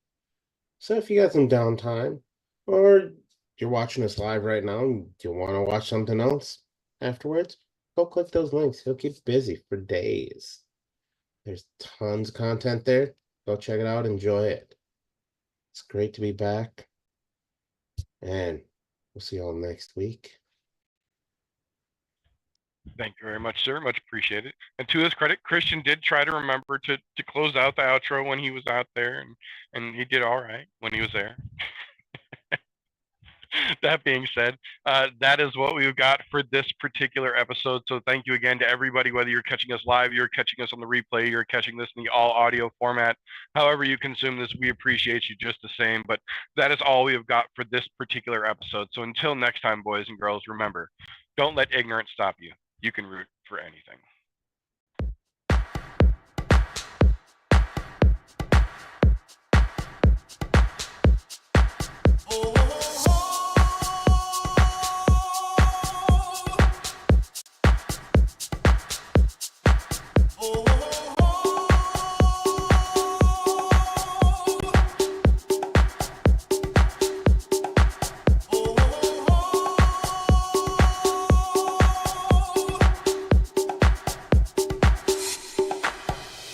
So if you got some downtime, or you're watching us live right now and you want to watch something else afterwards, go click those links. He'll keep busy for days. There's tons of content there. Go check it out. Enjoy it. It's great to be back. And we'll see you all next week. Thank you very much, sir. Much appreciated. And to his credit, Christian did try to remember to close out the outro when he was out there, and he did all right when he was there. That being said, that is what we've got for this particular episode. So thank you again to everybody, whether you're catching us live, you're catching us on the replay, you're catching this in the all audio format. However you consume this, we appreciate you just the same. But that is all we have got for this particular episode. So until next time, boys and girls, remember, don't let ignorance stop you. You can root for anything.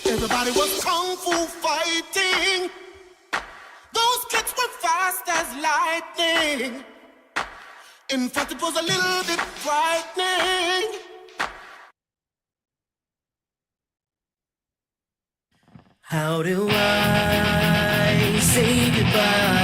Everybody was kung fu fighting. Those kids were fast as lightning. In fact, it was a little bit frightening. How do I say goodbye?